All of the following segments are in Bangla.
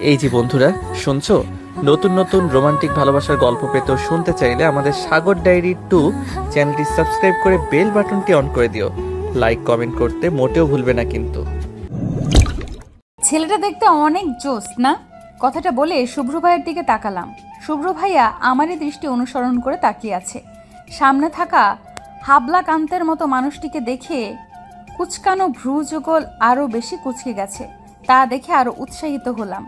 এই যে বন্ধুরা, শুনছো? নতুন নতুন রোমান্টিক ভালোবাসার গল্প পেতে শুনতে চাইলে আমাদের সাগর ডায়েরি 2 চ্যানেলটি সাবস্ক্রাইব করে বেল বাটনটি অন করে দিও। লাইক কমেন্ট করতে মোটেও ভুলবে না কিন্তু। ছেলেটা দেখতে অনেক জোস না? কথাটা বলে শুভ্র ভাইয়ের দিকে তাকালাম। শুভ্র ভাইয়া আমারই দৃষ্টি অনুসরণ করে তাকিয়ে আছে। সামনে থাকা হাবলা কান্তের মতো মানুষটিকে দেখে কুচকানো ভ্রু যুগল আরও বেশি কুচকে গেছে। তা দেখে আরও উৎসাহিত হলাম।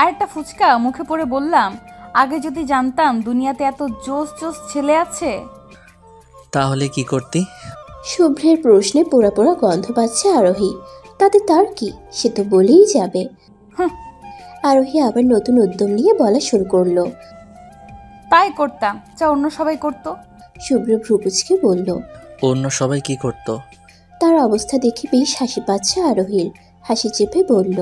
আরেকটা ফুচকা মুখে পড়ে বললাম, আগে যদি জানতাম দুনিয়াতে এত জোস জোস ছেলে আছে। তাহলে কি করতি? শুভ্রের প্রশ্নে পোড়া পোড়া গন্ধ পাচ্ছে আরোহী। তাতে তার কি, সে তো বলেই যাবে। আরোহী আবার নতুন উদ্যম নিয়ে বলা শুরু করলো। তাই করতাম যা অন্য সবাই করতো। শুভ্র ভ্রুকুচকে বলল, অন্য সবাই কি করতো? তার অবস্থা দেখে বেশ হাসি পাচ্ছে আরোহীর। হাসি চেপে বলল,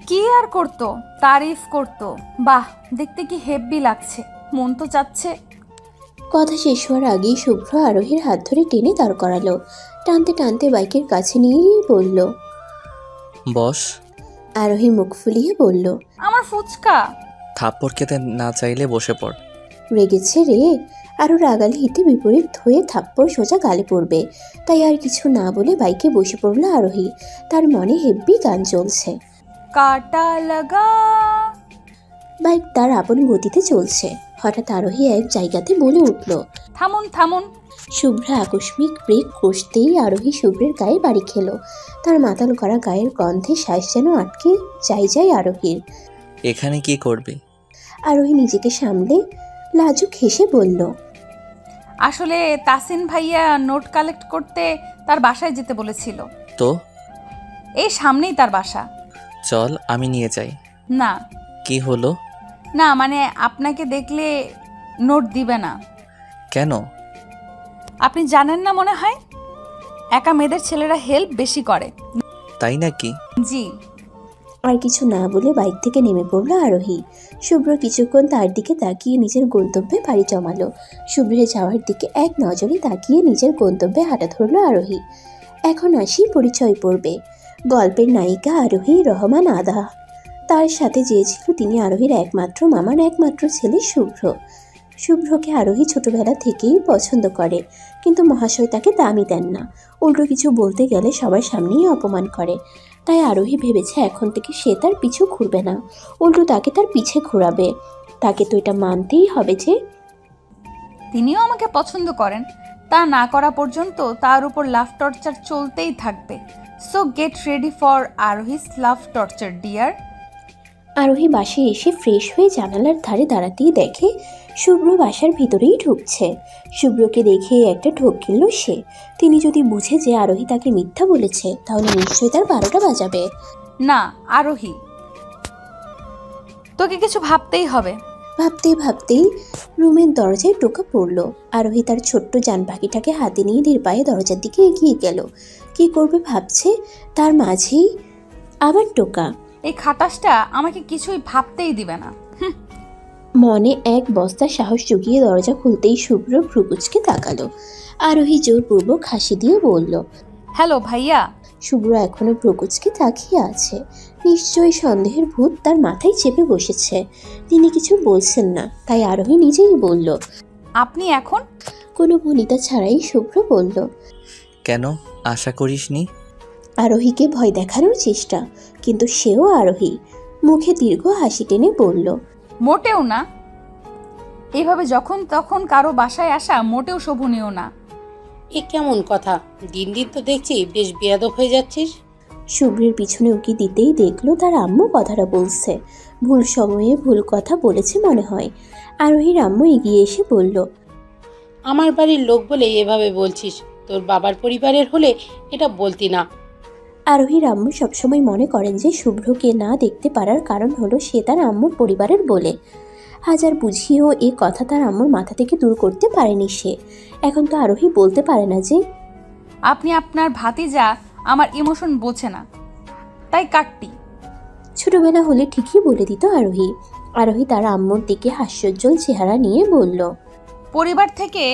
কি আর করতো, তারিফ করতো। বাহ, দেখতে কি হেব্বি লাগছে, মন তো চাচ্ছে। কথা শেষ হওয়ার আগেই শুভ্র আরোহীর হাত ধরে টেনে দাঁড় করালো। টানতে টানতে বাইকের কাছে নিয়েই বলল, বস। আরোহী মুখ ফুলিয়ে বলল, আমার ফুচকা। থাপ্পড় খেতে না চাইলে বসে পড়। রেগেছে রে? আরও রাগালে হিতে বিপরীত হয়ে থাপ্পড় সোজা গালে পড়বে। তাই আর কিছু না বলে বাইকে বসে পড়ল আরোহী। তার মনে হেব্বি গান চলছে। কাটা লাগা। বাইক তার আপন গতিতে চলছে। হঠাৎ আরোহী এক জায়গাতে বলে উঠল, থামুন থামুন। শুভ্রা আকস্মিক ব্রেক কষতেই আরোহী শুভ্রের গায়ে বাড়ি খেল। তার মাতাল করা গায়ের গন্ধে শ্বাস যেন আটকে যায় আরোহীর। এখানে কি করবে? আরোহী নিজেকে সামলে লাজুক হেসে বলল, আসলে তাসিন ভাইয়া নোট কালেক্ট করতে তার বাসায় যেতে বলেছিল। তো এই সামনেই তার বাসা। চল আমি নিয়ে যাই। না। কি হলো? না মানে আপনাকে দেখলে নোট দিবে না। কেন? আপনি জানেন না মনে হয়, একা মেয়েদের ছেলেরা হেল্প বেশি করে। তাই নাকি? জি। আর কিছু না বলে বাইক থেকে নেমে পড়ল আরোহী। শুভ্র কিছুক্ষণ তার দিকে তাকিয়ে নিজের গন্তব্যে পাড়ি জমালো। শুভ্রের যাওয়ার দিকে এক নজরে তাকিয়ে নিজের গন্তব্যে হাঁটা ধরল আরোহী। এখন আসি পরিচয় পর্বে। গল্পের নায়িকা আরোহী রহমান আদা। তার সাথে যে ছিল তিনি আরোহীর একমাত্র মামার একমাত্র ছেলে শুভ্র। শুভ্রকে আরোহী ছোটবেলা থেকেই পছন্দ করে, কিন্তু মহাশয় তাকে দামই দেন না। উল্টো কিছু বলতে গেলে সবার সামনেই অপমান করে। তাই আরোহী ভেবেছে এখন থেকে সে তার পিছু ঘুরবে না, উল্টো তাকে তার পিছে ঘোরাবে। তাকে তো এটা মানতেই হবে যে তিনিও আমাকে পছন্দ করেন। তা না করা পর্যন্ত তার উপর লাভ টর্চার চলতেই থাকবে। So get ready for Arohi's love torture dear. Arohi বাসায় এসে ফ্রেশ হয়ে জানালার ধারে দাঁড়াতেই দেখে শুভ্র বাসার ভিতরেই ঢুকছে। শুভ্রকে দেখে একটা ঢোক গেল সে। তিনি যদি বুঝে যে আরোহী তাকে মিথ্যা বলেছে, তাহলে নিশ্চয়ই তার 12টা বাজাবে। না আরোহী, তোকে কিছু ভাবতেই হবে। ভাবতেই ভাবতেই রুমের দরজায় টোকা পড়ল। আরোহী তার ছোট্ট জান পাখিটাকে হাতে নিয়ে ধীর পায়ে দরজার দিকে এগিয়ে গেল। কি করবে ভাবছে, তার মাঝেই আবার টোকা। এই খাটাসটা আমাকে কিছুই ভাবতেই দিবে না। মনে এক বস্তা সাহস জুগিয়ে দরজা খুলতেই শুভ্র ভ্রুকুচকে তাকালো। আরোহী জোরপূর্বক হাসি দিয়ে বলল, হ্যালো ভাইয়া। শুভ্র এখনো ভ্রুকুচকে তাকিয়ে আছে। নিশ্চয়ই সন্দেহের ভূত তার মাথায় চেপে বসেছে। তিনি কিছু বলছেন না, তাই আরোহী নিজেই বলল, আপনি এখন? কোনো ভনিতা ছাড়াই শুভ্র বলল। কেন, আশা করিসনি? আরোহীকে ভয় দেখানোর চেষ্টা, কিন্তু সেও আরোহী। মুখে দীর্ঘ হাসি টেনে বলল, মোটেও না। এইভাবে যখন তখন কারো বাসায় আসা মোটেও শোভনীয় না। এ কেমন কথা? দিন দিন তো দেখছি বেশ বেয়াদব হয়ে যাচ্ছিস। শুভ্রের পিছনে উকি দিতেই দেখলো তার আম্মু কথাটা বলছে। ভুল সময়ে ভুল কথা বলেছে মনে হয়। আরোহীর আম্মু এগিয়ে এসে বলল, আমার বাড়ির লোক বলে এভাবে বলছিস, তোর বাবার পরিবারের হলে এটা বলতি না। আরোহীর আম্মু সবসময় মনে করেন যে শুভ্রকে না দেখতে পারার কারণ হলো সে তার আম্মুর পরিবারের বলে। হাজার বুঝিয়েও এ কথা তার আম্মুর মাথা থেকে দূর করতে পারেনি সে। এখন তো আরোহী বলতে পারে না যে আপনি আপনার ভাতিজা আমার ইমোশন বোঝে না, তাই কাটটি। ছোটবেলা হলে ঠিকই বলে দিত আরোহী। আরোহী তার আম্মুর দিকে হাস্যোজ্জ্বল চেহারা নিয়ে বলল, পরিবার থেকে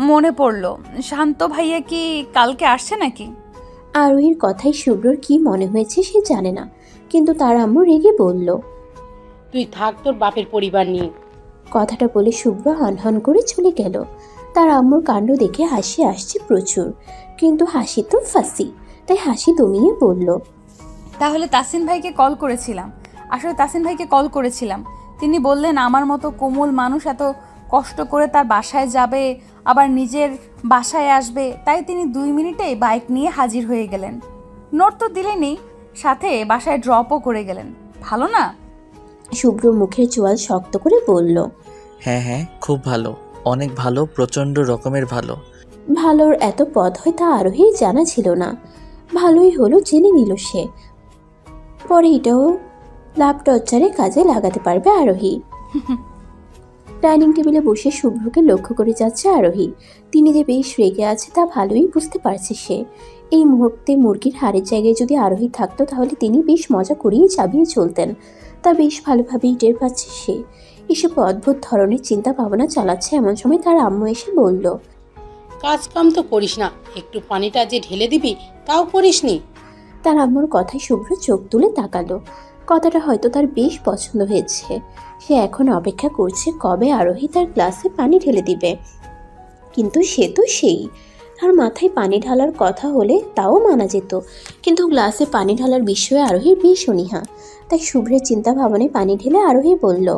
মনে পড়লো, শান্ত ভাইয়া কি কালকে আসছে নাকি? আরোহীর কথায় শুভ্রর কি মনে হয়েছে সে জানে না, কিন্তু তার আম্মু রেগে বলল। তুই থাক তোর বাপের পরিবার নিয়ে। কথাটা বলে শুভ্র হনহন করে চলে গেল। তার আম্মুর কাণ্ড দেখে হাসি আসছে প্রচুর, কিন্তু হাসি তো ফাঁসি, তাই হাসি দমিয়ে বলল। তাহলে তাসিন ভাইকে কল করেছিলাম। আসলে তাসিন ভাইকে কল করেছিলাম, তিনি বললেন আমার মতো কোমল মানুষ এত কষ্ট করে তার বাসায় যাবে, আবার নিজের বাসায় আসবে, তাই তিনি 2 মিনিটেই বাইক নিয়ে হাজির হয়ে গেলেন। নোট তো দিলেনই, সাথে বাসায় ড্রপও করে গেলেন। ভালো না? শুভ্র মুখের চোয়াল শক্ত করে বলল। হ্যাঁ হ্যাঁ, খুব ভালো, অনেক ভালো, প্রচণ্ড রকমের ভালো। ভালোর এত পদ হয় তা আরোহীর জানা ছিল না। ভালোই হলো জেনে নিল সে, পরে এটাও লাভ টর্চারে কাজে লাগাতে পারবে আরোহী। ডাইনিং টেবিলে বসে শুভ্রকে লক্ষ্য করে যাচ্ছে আরোহী। তিনি যে বেশ রেগে আছে তা ভালোই বুঝতে পারছে সে। এই মুহূর্তে মুরগির হাড়ের জায়গায় যদি আরোহী থাকতো তাহলে তিনি বেশ মজা করিয়ে চাবিয়ে চলতেন, তা বেশ ভালোভাবেই টের পাচ্ছে সে। এসব অদ্ভুত ধরনের চিন্তা ভাবনা চালাচ্ছে এমন সময় তার আম্মু এসে বলল। কাজ কাম তো করিস না, একটু পানিটা যে ঢেলে দিবি তাও করিস নি। তার আম্মুর কথায় শুভ্র চোখ তুলে তাকালো। কথাটা হয়তো তার বেশ পছন্দ হয়েছে। সে এখন অপেক্ষা করছে কবে আরোহী তার গ্লাসে পানি ঢেলে দিবে। কিন্তু সে তো সেই, তার মাথায় পানি ঢালার কথা হলে তাও মানা যেত, কিন্তু গ্লাসে পানি ঢালার বিষয়ে আরোহীর বেশ অনীহা। তাই শুভ্রের চিন্তা ভাবনায় পানি ঢেলে আরোহী বলল।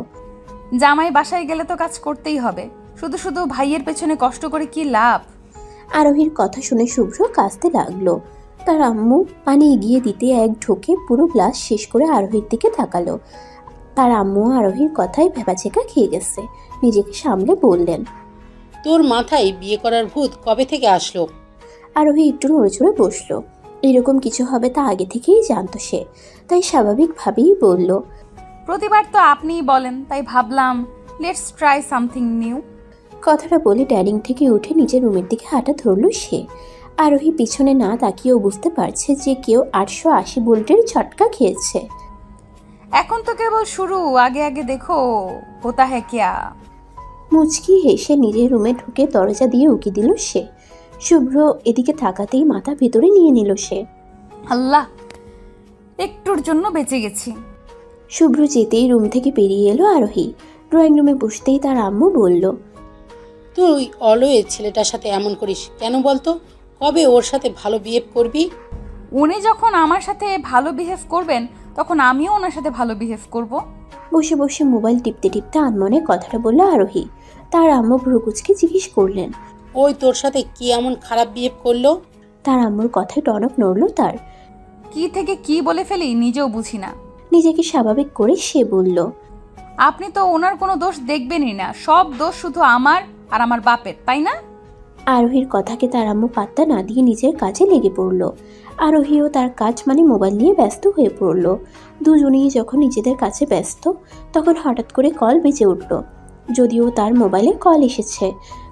জামাই বাসায় গেলে তো কাজ করতেই হবে, শুধু শুধু ভাইয়ের পেছনে কষ্ট করে কি লাভ? আরোহীর কথা শুনে শুভ্র কাঁদতে লাগলো। তার আম্মু পানি এগিয়ে দিতে এক ঢোকে পুরো গ্লাস শেষ করে আরোহীর দিকে তাকালো। তার আম্মু আরোহীর কথায় ভেবাচেকা খেয়ে গেছে, নিজেকে সামলে বললেন। তোর মাথায় বিয়ে করার ভূত কবে থেকে আসলো? আরোহী একটু নড়েচড়ে বসলো। এরকম কিছু হবে তা আগে থেকেই জানতো সে, তাই স্বাভাবিকভাবেই বলল। প্রতিবার তো আপনিই বলেন, তাই ভাবলাম লেটস ট্রাই সামথিং নিউ। কথাটা বলে ডাইনিং থেকে উঠে নিজের রুমের দিকে হাঁটা ধরল সে। আরোহী পিছনে না তাকিয়েও বুঝতে পারছে যে কেউ 880 ভোল্টের ঝটকা খেয়েছে। এখন তো কেবল শুরু, আগে আগে দেখো হোতা হ্যাঁ কিয়া। মুচকি হেসে নিজের রুমে ঢুকে দরজা দিয়ে উকি দিল সে। শুভ্র এদিকে তাকাতেই মাথা ভেতরে নিয়ে নিল সে। আল্লাহ, একটুর জন্য বেঁচে গেছি। শুভ্র যেতেই রুম থেকে বেরিয়ে এলো আরোহী। ড্রয়িং রুমে বসতেই তার আম্মু বলল। তুই অলওয়েজ ছেলেটার সাথে এমন করিস কেন বলতো? কবে ওর সাথে ভালো বিহেভ করবি? উনি যখন আমার সাথে ভালো বিহেভ করবেন তখন আমিও ওনার সাথে ভালো বিহেভ করব। বসে বসে মোবাইল টিপতে টিপতে আনমনে কথাটা বলল আরোহী। তার আম্মু ভ্রুকুচকে জিজ্ঞেস করলেন। ওই তোর সাথে কি এমন খারাপ বিহেভ করলো? তার আম্মুর কথায় টনক নড়ল তার। কি থেকে কি বলে ফেলি নিজেও বুঝি না। নিজেকে স্বাভাবিক করে সে বলল। আপনি তো ওনার কোনো দোষ দেখবেনই না, সব দোষ শুধু আমার আর আমার বাপের, তাই না? আরোহীর কথাকে তার আম্মু পাত্তা না দিয়ে নিজের কাজে লেগে পড়ল। আরোহীও তার কাজ মানে মোবাইল নিয়ে ব্যস্ত হয়ে পড়ল। দুজনেই যখন নিজেদের কাছে ব্যস্ত তখন হঠাৎ করে কল বেজে উঠল। যদিও তার মোবাইলে কল এসেছে,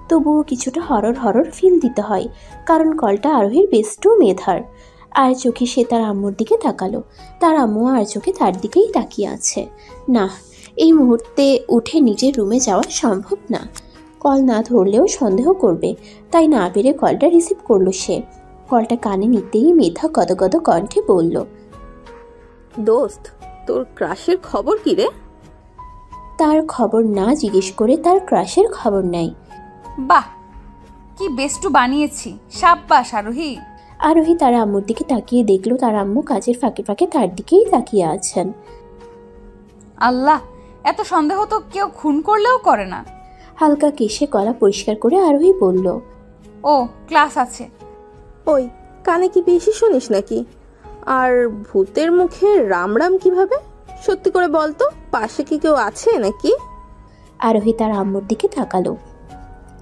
তবুও কিছুটা হরর হরর ফিল দিতে হয়, কারণ কলটা আরোহীর বেস্টু মেধার। আর চোখে সে তার আম্মুর দিকে তাকালো। তার আম্মু আর চোখে তার দিকেই তাকিয়ে আছে। না, এই মুহূর্তে উঠে নিজের রুমে যাওয়া সম্ভব না। কল না ধরলেও সন্দেহ করবে, তাই না পেরে কলটা রিসিভ করলো সে। কলটা কানে নিতেই মেধা গদগদ কণ্ঠে বলল। দোস্ত, তোর ক্রাশের খবর কি রে? তার খবর না জিজ্ঞেস করে তার ক্রাশের খবর নেয়। বাহ, কি বেস্টু বানিয়েছি, সাব্বাস আরোহী। আরোহী তার আম্মুর দিকে তাকিয়ে দেখলো তার আম্মু কাজের ফাঁকে ফাঁকে তার দিকেই তাকিয়ে আছেন। আল্লাহ, এত সন্দেহ তো কেউ খুন করলেও করে না। হালকা কেশে গলা পরিষ্কার করে আরোহী বলল। ও ক্লাস আছে। ওই কানে কি বেশি শুনিস নাকি? আর ভূতের মুখে রাম রাম কিভাবে? সত্যি করে বলতো, পাশে কি কেউ আছে নাকি? আরোহী তার আম্মুর দিকে তাকালো,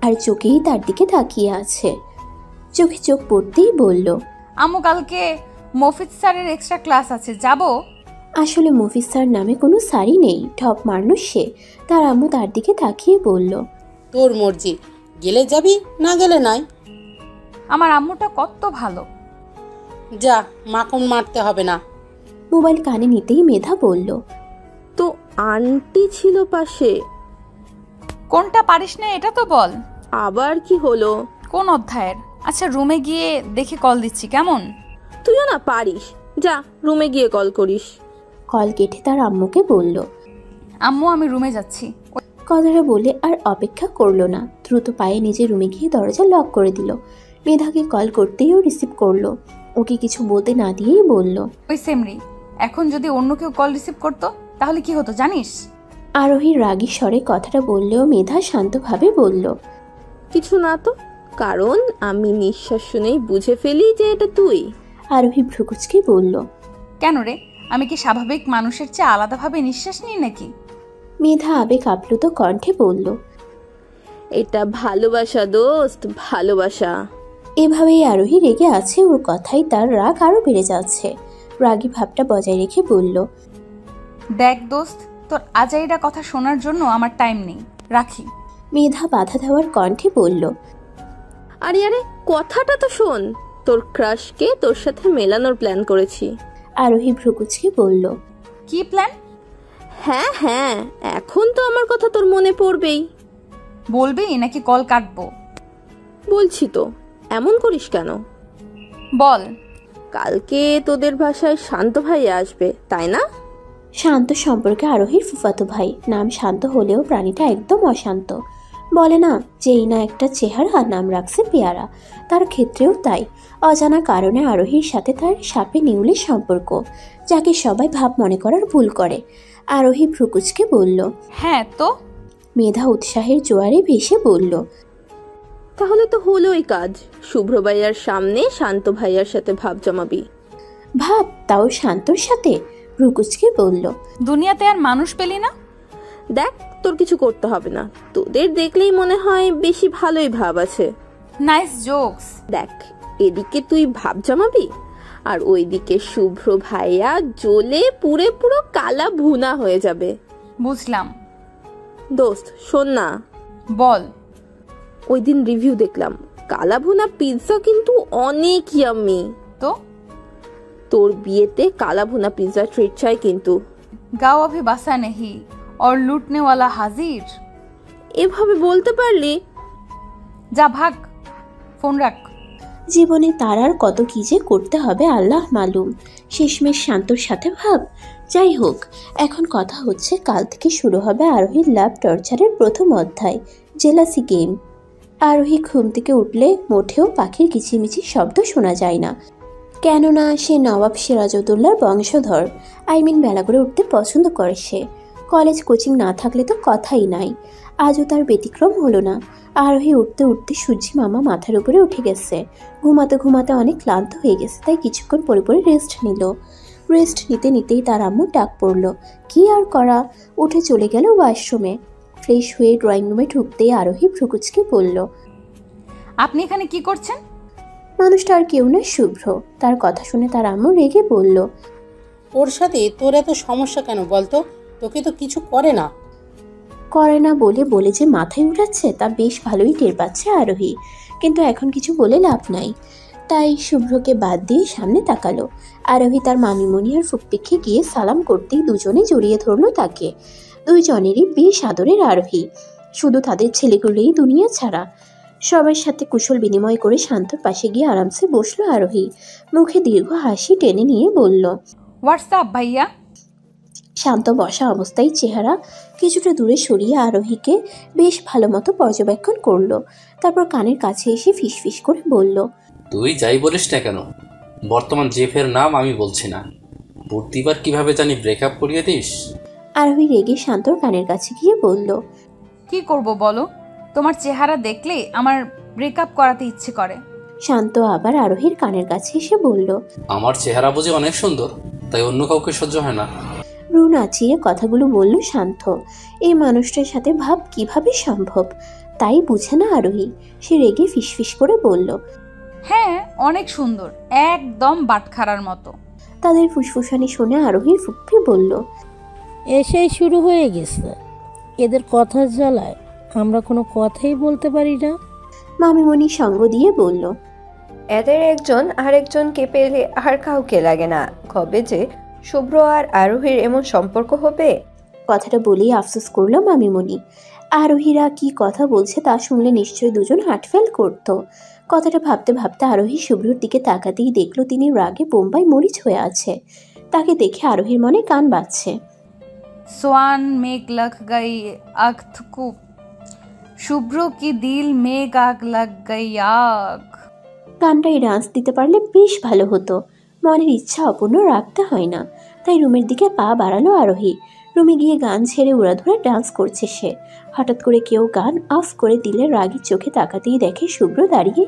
আর চোখেই তার দিকে তাকিয়ে আছে। চোখে চোখ পড়তেই বলল। আম্মু কালকে মফিজ স্যারের এক্সট্রা ক্লাস আছে, যাব? আসলে মফিজ স্যার নামে কোনো স্যারই নেই, ঠপ মারল সে। তার আম্মু তার দিকে তাকিয়ে বলল। তোর মর্জি, গেলে যাবি, না গেলে নাই। আমার আম্মুটা কত ভালো। যা, মাখন মারতে হবে না। মোবাইল কানে নিতেই মেধা বলল। তো আন্টি ছিল পাশে। কোনটা পারিস না এটা তো বল। আবার কি হলো? কোন অধ্যায়ের? আচ্ছা রুমে গিয়ে দেখে কল দিচ্ছি, কেমন? তুইও না পারিস, যা রুমে গিয়ে কল করিস। কল কেটে তার আম্মুকে বলল। আম্মু আমি রুমে যাচ্ছি। কথাটা বলে আর অপেক্ষা করলো না, দ্রুত পায়ে নিজের রুমে গিয়ে দরজা লক করে দিল। মেধাকে কল করতেই ও রিসিভ করলো। ওকে কিছু বলতে না দিয়েই বলল, ওই সেমরি, এখন যদি অন্য কেউ কল রিসিভ করতো তাহলে কি হতো জানিস? আরোহী রাগী স্বরে কথাটা বললেও মেধা শান্তভাবে বলল, কিছু না তো, কারণ আমি নিঃশ্বাস শুনেই বুঝে ফেলি যে এটা তুই। আরোহী ভ্রুকুচকে বলল, কেন রে, আমি কি স্বাভাবিক মানুষের চেয়ে আলাদাভাবে নিঃশ্বাস নিই নাকি? মেধা আবেগ আপ্লুত কণ্ঠে বলল, এটা ভালোবাসা দোস্ত, ভালোবাসা। এভাবেই আরোহী রেগে আছে। ওর কথাই তার রাগ আরো বেড়ে যাচ্ছে। রাগী ভাবটা বজায় রেখে বলল, দেখ দোস্ত, তোর আজাইরা কথা শোনার জন্য আমার টাইম নেই, রাখি। মেধা বাধা দেওয়ার কণ্ঠে বলল, আরে আরে, কথাটা তো শোন। তোর ক্রাশকে তোর সাথে মেলানোর প্ল্যান করেছি। আরোহী ভ্রুকুচকে বলল, কি প্ল্যান? হ্যাঁ হ্যাঁ, এখন তো আমার কথা তোর মনে পড়বেই। বলবি নাকি কল কাটবো? বলছি তো, এমন করিস কেন? বল। কালকে তোদের বাসায় শান্ত ভাই আসবে, তাই না? শান্ত সম্পর্কে আরোহীর ফুফাতো ভাই। নাম শান্ত হলেও প্রাণীটা একদম অশান্ত। বলে না, যেই না একটা চেহারা নাম রাখছে পেয়ারা, তার ক্ষেত্রেও তাই। অজানা কারণে আরোহীর সাথে তার সাপে নেউলের সম্পর্ক, যাকে সবাই ভাব মনে করার ভুল করে। আরোহী ভ্রুকুচকে বলল। হ্যাঁ তো? মেধা উৎসাহের জোয়ারে ভেসে বলল, তাহলে তো হলোই কাজ। শুভ্র ভাইয়ার সামনে শান্ত ভাইয়ার সাথে ভাব জমাবি। ভাব? তাও শান্তর সাথে? ভ্রুকুচকে বলল, দুনিয়াতে আর মানুষ পেলি না? দেখ, তোর কিছু করতে হবে না। তোদের দেখলেই মনে হয় বেশি ভালোই ভাব আছে। Nice jokes. দেখ, এদিকে তুই ভাব জমাবি, আর ওইদিকে শুভ্র ভাইয়া জ্বলে পুরে পুরো কালা ভুনা হয়ে যাবে। বুঝলাম। দোস্ত শোন না। বল। ওই দিন রিভিউ দেখলাম, কালা ভুনা পিৎজা কিন্তু অনেক ইয়াম্মি। তো তোর বিয়েতে কালা ভুনা পিৎজা ট্রিট চাই কিন্তু। গাও अभी বাসা নেহি और लूटने वाला हाजिर। এভাবে বলতে পারলি? যা ভাগ, ফোন রাখ। জীবনে তার আর কত কি যে করতে হবে আল্লাহ মালুম। শেষমেশ শান্তর সাথে ভাব। যাই হোক, এখন কথা হচ্ছে কাল থেকে শুরু হবে আরোহীর লাভ টর্চারের প্রথম অধ্যায়, জেলাসি গেম। আরোহী ঘুম থেকে উঠলে মোটেও পাখির কিচিমিচি শব্দ শোনা যায় না, কেননা সে নবাব সিরাজউদ্দৌলার বংশধর। বেলা করে উঠতে পছন্দ করে সে। কলেজ কোচিং না থাকলে তো কথাই নাই। আজও তার ব্যতিক্রম হলো না। আরোহী উঠতে উঠতে সূর্যি মামা মাথার উপরে উঠে গেছে। ঘুমাতে ঘুমাতে অনেক ক্লান্ত হয়ে গেছে, তাই কিছুক্ষণ পরে পরে রেস্ট নিল। রেস্ট নিতে নিতেই তার আম্মু ডাক পড়ল। কি আর করা, উঠে চলে গেল ওয়াশরুমে। ফ্রেশ হয়ে ড্রয়িং রুমে ঢুকতেই আরোহী ভ্রুকুচকে বলল, আপনি এখানে কি করছেন? মানুষটা আর কেউ না, শুভ্র। তার কথা শুনে তার আম্মু রেগে বলল, ওর সাথে তোর এত সমস্যা কেন বলতো? তোকে তো কিছু করে না। করে না বলে যে মাথায় উঠাচ্ছে তা বেশ ভালোই টের পাচ্ছে আরোহী, কিন্তু এখন কিছু বলে লাভ নাই। তাই শুভ্রকে বাদ দিয়ে সামনে তাকালো। আরোহী তার মামিমণি আর ফুপ্পিকে গিয়ে সালাম করতেই দুজনে জড়িয়ে ধরলো তাকে। দুইজনেরই বেশ আদরের আরোহী, শুধু তাদের ছেলেগুলোই দুনিয়া ছাড়া। সবার সাথে কুশল বিনিময় করে শান্তর পাশে গিয়ে আরামসে বসলো আরোহী। মুখে দীর্ঘ হাসি টেনে নিয়ে বলল, হোয়াটসঅ্যাপ ভাইয়া। শান্ত বসা অবস্থায় চেহারা কিছুটা দূরে সরিয়ে আরোহীকে বেশ ভালো মতো পর্যবেক্ষণ করলো। তারপর কানের কাছে এসে ফিসফিস করে বলল, তুই যাই বলিস না কেন, বর্তমান জেফের নাম আমি বলছি না। প্রতিবার কিভাবে জানি ব্রেকআপ করিয়ে দিস। আরোহী রেগে শান্তর কানের কাছে গিয়ে বলল, কি করব বলো, তোমার চেহারা দেখলে আমার ব্রেকআপ করাতে ইচ্ছে করে। শান্ত আবার আরোহীর কানের কাছে এসে বলল, আমার চেহারা বুঝে অনেক সুন্দর, তাই অন্য কাউকে সহ্য হয় না। রু নাচিয়ে কথাগুলো বলল শান্ত। এই মানুষটার সাথে ভাব কিভাবে সম্ভব, তাই বুঝে না আরোহী। সে রেগে ফিসফিস করে বলল, হ্যাঁ অনেক সুন্দর, একদম বাটখারার মতো। তাদের ফুসফুসানি শুনে আরোহীর ফুপ্পি বলল, এসেই শুরু হয়ে গেছে এদের কথার জ্বালায়, আমরা কোনো কথাই বলতে পারি না। মামিমণি সঙ্গ দিয়ে বলল, এদের একজন আরেকজনকে পেলে আর কাউকে লাগে না। কবে যে শুভ্র আর আরোহীর এমন সম্পর্ক হবে। কথাটা বলেই আফসোস করলো মামিমণি। আরোহীরা কি কথা বলছে তা শুনলে নিশ্চয়ই দুজন হার্টফেল করতো। কথাটা ভাবতে ভাবতে আরোহী শুভ্রর দিকে তাকাতেই দেখলো তিনি রাগে বোম্বাই মরিচ হয়ে আছে। তাকে দেখে আরোহীর মনে গান বাজছে। সোয়ান মেঘ লগ গই আগ থুকু, শুভ্র কি দিল মেঘ আগ লাগ গই আগ। গানটায় ডান্স দিতে পারলে বেশ ভালো হতো। মনের ইচ্ছা অপূর্ণ রাখতে হয় না। তাই রুমের দিকে পা বাড়ালো আরোহী। রুমে গিয়ে গান ছেড়ে উড়াধুরা ডান্স করছে সে। হঠাৎ করে কেউ গান অফ করে দিলে রাগী চোখে তাকাতেই দেখে শুভ্র দাঁড়িয়ে।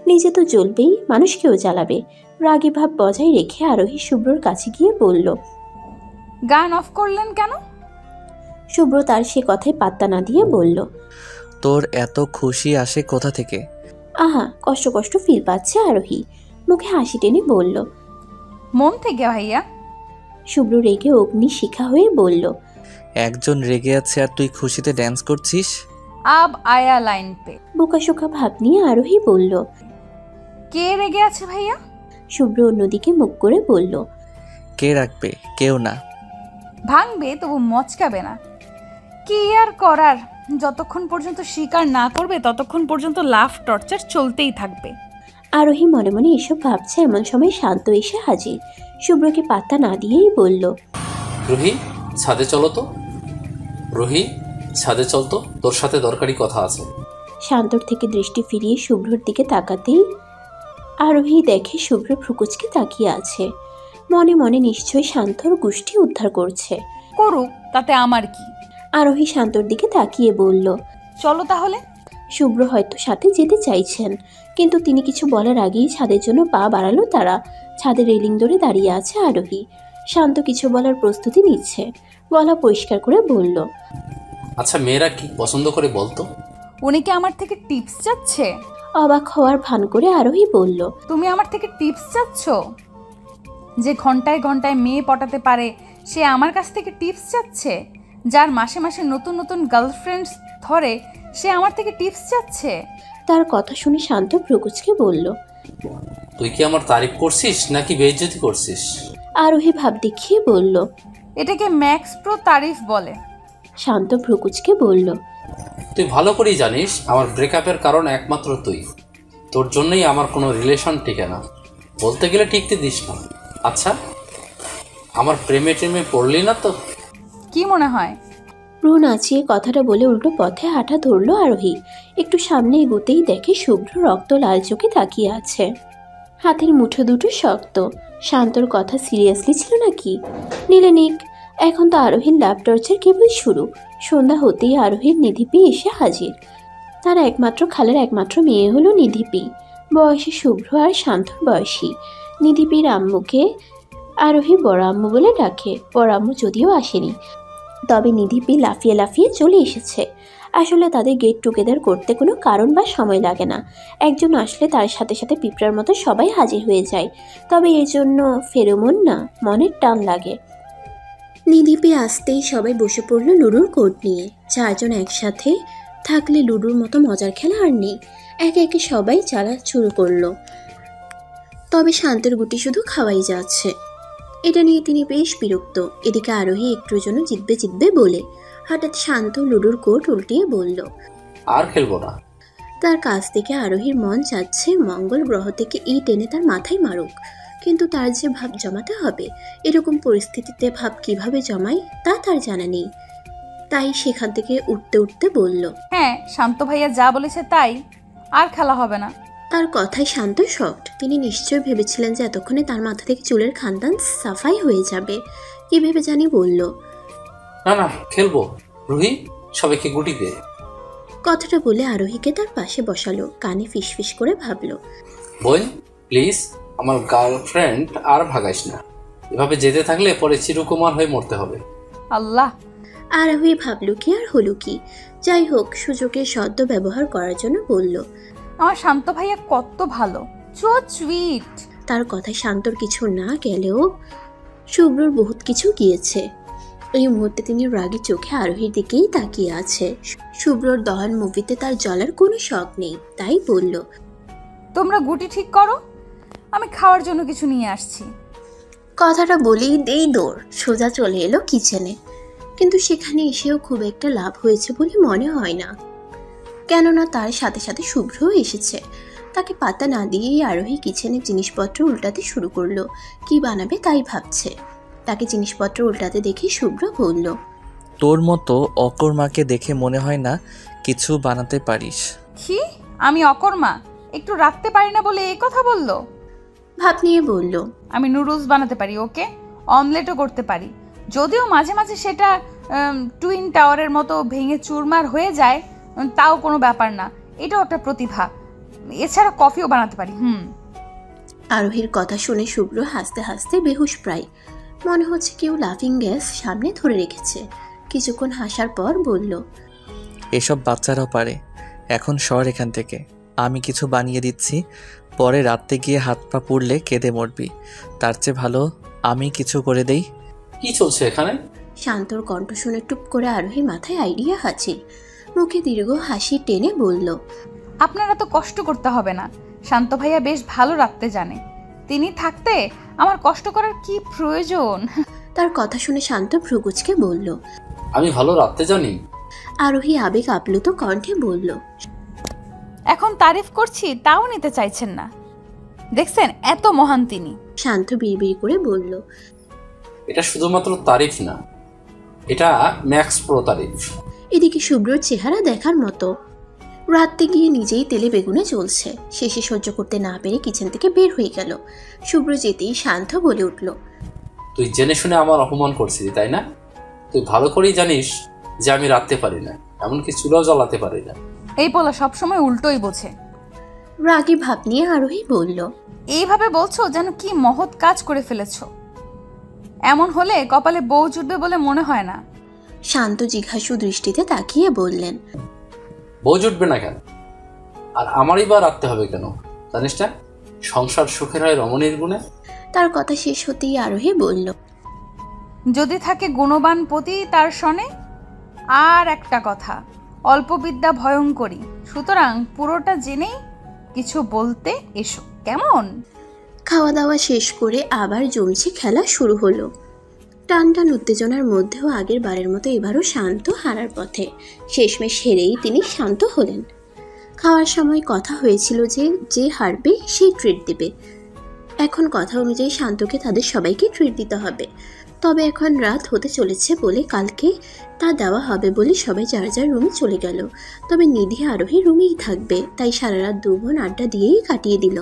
নিজে তো জ্বলবেই, মানুষকেও জ্বালাবে। রাগী ভাব বজায় রেখে আরোহী শুভ্রর কাছে গিয়ে বলল, গান অফ করলেন কেন? শুভ্র তার সে কথায় পাত্তা না দিয়ে বলল, তোর এত খুশি আসে কোথা থেকে? আহা, কষ্ট কষ্ট ফিল পাচ্ছে আরোহী। মুখে হাসি টেনে বলল, মন থেকে ভাইয়া। শুভ্র রেগে অগ্নি শিখা হয়ে বলল, একজন রেগে আছে আর তুই খুশিতে ড্যান্স করছিস? আব আয়া লাইন পে। বোকাশোকা ভাব নিয়ে আরোহী বলল। কে রেগে আছে ভাইয়া? শুভ্র অন্যদিকে মুখ করে বলল, কে রাখবে? কেউ না। ভাঙবে তবু মচকাবে না। কি আর করার, যতক্ষণ পর্যন্ত স্বীকার না করবে ততক্ষণ পর্যন্ত লাভ টর্চার চলতেই থাকবে। আরোহী মনে মনে এসব ভাবছে, এমন সময় শান্ত এসে হাজির। শুভ্রকে পাত্তা না দিয়েই বলল, রুহি, ছাদে চলো তো। রুহি, ছাদে চল তো, তোর সাথে দরকারি কথা আছে। শান্তর থেকে দৃষ্টি ফিরিয়ে শুভ্রর দিকে তাকাতেই আরোহী দেখে শুভ্র ভ্রুকুচকে তাকিয়ে আছে। মনে মনে নিশ্চয়ই শান্তর গোষ্ঠী উদ্ধার করছে। করুক, তাতে আমার কি। আরোহী শান্তর দিকে তাকিয়ে বলল, চলো তাহলে। শুভ্র হয়তো সাথে যেতে চাইছেন, কিন্তু তিনি কিছু বলার আগেই ছাদের জন্য পা বাড়ালো তারা। ছাদের রেলিং ধরে দাঁড়িয়ে আছে আরোহী। শান্ত কিছু বলার প্রস্তুতি নিচ্ছে। গলা পরিষ্কার করে বলল, আচ্ছা, মেয়েরা কি পছন্দ করে বলতো? উনি কি আমার থেকে টিপস চাচ্ছে? অবাক হওয়ার ভান করে আরোহী বলল, তুমি আমার থেকে টিপস চাচ্ছ? যে ঘন্টায় ঘন্টায় মেয়ে পটাতে পারে সে আমার কাছ থেকে টিপস চাচ্ছে? যার মাসে মাসে নতুন নতুন গার্লফ্রেন্ডস ধরে সে আমার থেকে টিপস চাচ্ছে? তার কথা শুনে শান্ত ভ্রুকুচকে বলল, তুই কি আমার তারিফ করছিস নাকি বেইজ্জতি করছিস? আরোহী ভাব দেখিয়ে বলল, এটাকে ম্যাক্স প্রো তারিফ বলে। শান্ত ভ্রুকুচকে বলল, তুই ভালো করেই জানিস আমার ব্রেকআপের কারণ একমাত্র তুই। তোর জন্যই আমার কোনো রিলেশন টিকে না, বলতে গেলে টিকতে দিস না। আচ্ছা, আমার প্রেমে টেমে পড়লি না তো? কি মনে হয়? ভ্রু নাচিয়ে কথাটা বলে উল্টো পথে হাঁটা ধরল আরোহী। একটু সামনে এগোতেই দেখে শুভ্র রক্ত লাল চোখে তাকিয়ে আছে। হাতের মুঠো দুটো শক্ত। শান্তর কথা সিরিয়াসলি ছিল নাকি? নিলে নিক, এখন তো আরোহীর লাভ টর্চার কেবল শুরু। সন্ধ্যা হতেই আরোহীর নিধিপি এসে হাজির। তার একমাত্র খালার একমাত্র মেয়ে হলো নিধিপি। বয়সে শুভ্র আর শান্তর বয়সী। নিধিপির আম্মুকে আরোহী বড় আম্মু বলে ডাকে। বড় আম্মু যদিও আসেনি, তবে নিধিপি লাফিয়ে লাফিয়ে চলে এসেছে। আসলে তাদের গেট টুগেদার করতে কোনো কারণ বা সময় লাগে না। একজন আসলে তার সাথে সাথে পিঁপড়ার মতো সবাই হাজির হয়ে যায়। তবে এর জন্য ফেরোমন না, মনের টান লাগে। নিধিপি আসতেই সবাই বসে পড়ল লুডোর কোর্ট নিয়ে। চারজন একসাথে থাকলে লুডোর মতো মজার খেলা আর নেই। একে একে সবাই চালা শুরু করলো। তবে শান্তের গুটি শুধু খাওয়াই যাচ্ছে। এটা নিয়ে তিনি বেশ বিরক্ত। এদিকে আরোহী একটুর জন্য জিতবে জিতবে বলে হঠাৎ শান্ত লুডোর কোর্ট উল্টিয়ে বলল, আর খেলবো না। তার কাছ থেকে আরোহীর মন চাচ্ছে মঙ্গল গ্রহ থেকে ইট এনে তার মাথায় মারুক, কিন্তু তার যে ভাব জমাতে হবে, এরকম পরিস্থিতিতে ভাব কিভাবে জমায় তা তার জানা নেই। তাই সেখান থেকে উঠতে উঠতে বলল, হ্যাঁ, শান্ত ভাইয়া যা বলেছে তাই, আর খেলা হবে না। তার কথায় শান্ত শকড। তিনি নিশ্চয় ভেবেছিলেন যে এতক্ষণে তার মাথা থেকে চুলের খানদান সাফাই হয়ে যাবে। কি ভেবে জানি বলল, না না, খেলবো। রুহি, সবাইকে গুটি দে। কথাটা বলে আরোহীকে তার পাশে বসালো। কানে ফিসফিস করে ভাবল, বোন প্লিজ, আমার গার্লফ্রেন্ড আর ভাগাইস না। এভাবে যেতে থাকলে পরে চিরকুমার হয়ে মরতে হবে। আল্লাহ। আরোহী ভাবল কি আর হলো কি। যাই হোক, সুযোগের সদ্য ব্যবহার করার জন্য বলল, আমার শান্ত ভাইয়া কত ভালো, সো সুইট। তার কথায় শান্তর কিছু না গেলেও শুভ্রর বহুত কিছু গিয়েছে। এই মুহূর্তে তিনি রাগী চোখে আরোহীর দিকেই তাকিয়ে আছে। শুভ্রর দহন মুভিতে তার জ্বলার কোনো শখ নেই, তাই বলল, তোমরা গুটি ঠিক করো, আমি খাওয়ার জন্য কিছু নিয়ে আসছি। কথাটা বলেই দেই দৌড় সোজা চলে এলো কিচেনে। কিন্তু সেখানে এসেও খুব একটা লাভ হয়েছে বলে মনে হয় না, কেননা তার সাথে সাথে শুভ্রও এসেছে। তাকে পাতা না দিয়েই আরোহী কিচেনের জিনিসপত্র উল্টাতে শুরু করলো। কি বানাবে তাই ভাবছে। তাকে জিনিসপত্র উল্টাতে দেখে শুভ্র বলল, তোর মতো অকর্মাকে দেখে মনে হয় না কিছু বানাতে পারিস। কি আমি অকর্মা? একটু রাখতে পারি না বলে এই কথা বললো? ভাব নিয়ে বলল, আমি নুডলস বানাতে পারি, ওকে, অমলেটও করতে পারি। যদিও মাঝে মাঝে সেটা টুইন টাওয়ারের মতো ভেঙে চুরমার হয়ে যায়, তাও কোনো ব্যাপার না, এটাও একটা প্রতিভা। এছাড়া কফিও বানাতে পারি। আরোহীর কথা শুনে শুভ্র হাসতে হাসতে বেহুশ প্রায়। মনে হচ্ছে কেউ লাফিং গ্যাস সামনে ধরে রেখেছে। কিছুক্ষণ হাসার পর বলল, এসব বাচ্চারাও পারে। এখন সর এখান থেকে, আমি কিছু বানিয়ে দিচ্ছি, পরে রাতে গিয়ে হাত পা পুড়লে কেঁদে মরবি। তার চেয়ে ভালো আমি কিছু করে দেই। কি চলছে এখানে? শান্তর কণ্ঠ শুনে টুপ করে আরোহীর মাথায় আইডিয়া হাজির। মুখে দীর্ঘ হাসি টেনে বলল, আপনারা তো কষ্ট করতে হবে না, শান্ত ভাইয়া বেশ ভালো রাখতে জানে। তিনি থাকতে আমার কষ্ট করার কি প্রয়োজন? তার কথা শুনে শান্ত ভ্রুকুচকে বলল, আমি ভালো রাখতে জানি? আরোহী আবেগ আপ্লুত কণ্ঠে বলল, এখন তারিফ করছি তাও নিতে চাইছেন না, দেখছেন এত মহান তিনি। শান্ত বিড়বিড় করে বলল, এটা শুধুমাত্র তারিফ না, এটা ম্যাক্স প্রো তারিফ। এদিকে শুভ্রর চেহারা দেখার মতো। রাতে গিয়ে নিজেই তেলে বেগুনে চলছে। শেষে সহ্য করতে না পেরে কিচেন থেকে বের হয়ে গেল। শুভ্র যেতেই শান্ত বলে উঠল, তুই জেনে শুনে আমার অপমান করছিলি তাই না? তুই ভালো করেই জানিস যে আমি রাখতে পারি না, এমনকি চুলাও জ্বালাতে পারি না। এই পোলা সবসময় উল্টোই বোঝে। রাগী ভাব নিয়ে আরোহী বলল, এইভাবে বলছো যেন কি মহৎ কাজ করে ফেলেছো। এমন হলে কপালে বউ জুটবে বলে মনে হয় না। শান্ত জিজ্ঞাসু দৃষ্টিতে তাকিয়ে বললেন, বউ জুটবে না কেন? আর আমারই বা রাখতে হবে কেন? জানিস না সংসার সুখের হয় রমণীর গুণে? তার কথা শেষ হতেই আরোহী বলল, যদি থাকে গুণবান পতি তার সনে। আর একটা কথা, অল্প বিদ্যা ভয়ঙ্করী, সুতরাং পুরোটা জেনেই কিছু বলতে এসো, কেমন? খাওয়া দাওয়া শেষ করে আবার জমছে খেলা শুরু হলো। টান টান উত্তেজনার মধ্যেও আগের বারের মতো এবারও শান্ত হারার পথে। শেষমেশ হেরেই তিনি শান্ত হলেন। খাওয়ার সময় কথা হয়েছিল যে যে হারবে সেই ট্রিট দেবে। এখন কথা অনুযায়ী শান্তকে তাদের সবাইকে ট্রিট দিতে হবে। তবে এখন রাত হতে চলেছে বলে কালকে তা দেওয়া হবে বলে সবাই যার যার রুমে চলে গেল। তবে নিধি আরোহী রুমেই থাকবে, তাই সারা রাত দু বোন আড্ডা দিয়েই কাটিয়ে দিল।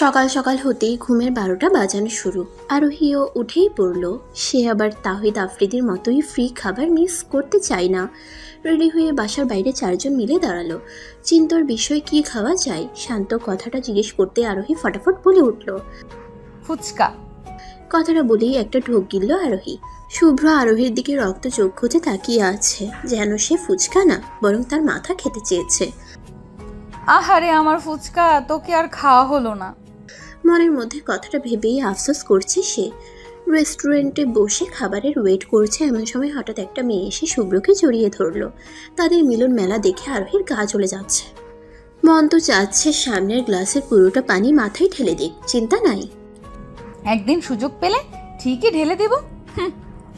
সকাল সকাল হতেই ঘুমের 12টা বাজানো শুরু। আরোহীও উঠেই পড়ল। সে আবার তাহিদ আফ্রিদির মতোই ফ্রি খাবার মিস করতে চায় না। রেডি হয়ে বাসার বাইরে 4 জন মিলে দাঁড়ালো। চিন্তর বিষয় কি খাওয়া যায় শান্ত কথাটা জিজ্ঞেস করতে আরোহী ফটাফট বলে উঠল, ফুচকা। কথাটা বলেই একটা ঢোক গিলল আরোহী। শুভ্র আরোহীর দিকে রক্ত চক্ষুতে তাকিয়ে আছে, যেন সে ফুচকা না বরং তার মাথা খেতে চেয়েছে। আহারে আমার ফুচকা, তোকে আর খাওয়া হলো না। মনের মধ্যে কথাটা ভেবেই আফসোস করছে সে। রেস্টুরেন্টে বসে খাবারের ওয়েট করছে, এমন সময় হঠাৎ একটা মেয়ে এসে শুভ্রকে জড়িয়ে ধরলো। তাদের মিলন মেলা দেখে আরোহীর গা চলে যাচ্ছে। মন তো চাচ্ছে সামনের গ্লাসের পুরোটা পানি মাথায় ঢেলে দিক, চিন্তা নাই। একদিন সুযোগ পেলে ঠিকই ঢেলে দেব।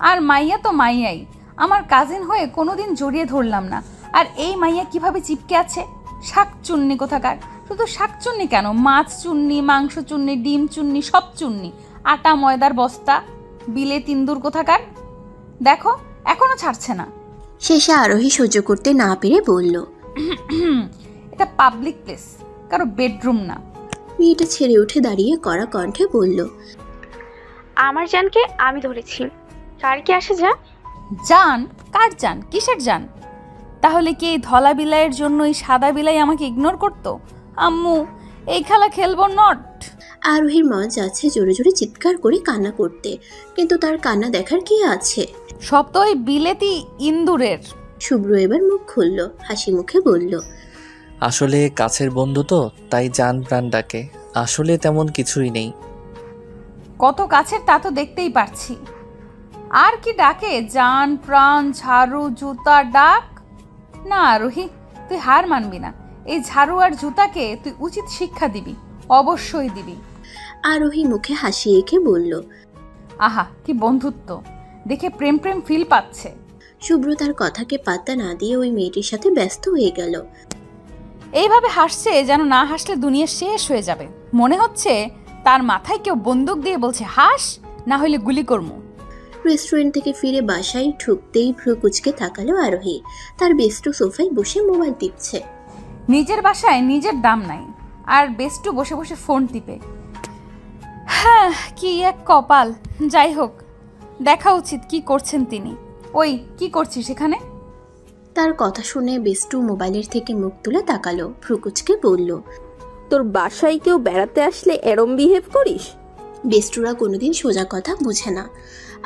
আর মাইয়া তো মাইয়াই, আমার কাজিন হয়ে কোনোদিন জড়িয়ে ধরলাম না। আর এই মাইয়া কিভাবে চিপকে আছে, শাকচুন্নি কোথাকার। শুধু শাকচুন্নি কেন, মাছ চুন্নি, মাংস চুন্নি, ডিম চুন্নি, সব চুন্নি। আটা ময়দার বস্তা, বিলে তিন্দুর কোথাকার। দেখো এখনো ছাড়ছে না। শেষে আরোহী সহ্য করতে না পেরে বলল, এটা পাবলিক প্লেস, কারো বেডরুম না। মেয়েটা ছেড়ে উঠে দাঁড়িয়ে কড়া কণ্ঠে বলল, আমার জানকে আমি ধরেছি, কার কি আসে যান? জান? কার জান? কিসের জান? তাহলে কি এই ধলা বিলাইয়ের জন্য এই সাদা বিলাই আমাকে ইগনোর করতো? আম্মু এই খেলা খেলবো নট। আরোহীর মন যাচ্ছে জোরে জোরে চিৎকার করে কান্না করতে, কিন্তু তার কান্না দেখার কি আছে? সব তো ওই বিলেতি ইন্দুরের। শুভ্র এবার মুখ খুলল, হাসি মুখে বলল, আসলে কাছের বন্ধু তো, তাই জান প্রাণ ডাকে। আসলে তেমন কিছুই নেই। কত কাছের তা তো দেখতেই পারছি। আর কি ডাকে? জান প্রাণ, ঝাড়ু, জুতা ডাক। না আরোহী, তুই হার মানবি না। এই ঝাড়ু আর জুতাকে তুই উচিত শিক্ষা দিবি, অবশ্যই দিবি। আরোহী মুখে হাসি এঁকে বলল, আহা কি বন্ধুত্ব, দেখে প্রেম প্রেম ফিল পাচ্ছে। শুভ্র তার কথাকে পাত্তা না দিয়ে ওই মেয়েটির সাথে ব্যস্ত হয়ে গেল। এইভাবে হাসছে যেন না হাসলে দুনিয়া শেষ হয়ে যাবে। মনে হচ্ছে তার মাথায় কেউ বন্দুক দিয়ে বলছে হাস, না হলে গুলি করবো। রেস্টুরেন্ট থেকে ফিরে বাসায় ঢুকতেই ভ্রু কুচকে তাকালো আরোহী। তার বেস্টু সোফায় বসে মোবাইল টিপছে। নিজের বাসায় নিজের দাম নাই, আর বেস্টু বসে বসে ফোন টিপে। হ্যাঁ, কি এক কপাল। যাই হোক, দেখা উচিত কি করছেন তিনি। ওই কি করছিস এখানে? তার কথা শুনে বেস্টু মোবাইলের থেকে মুখ তুলে তাকালো। ভ্রু কুচকে বলল, তোর বাসায় কেউ বেড়াতে আসলে এরম বিহেভ করিস? বেস্টুরা কোনোদিন সোজা কথা বুঝে না।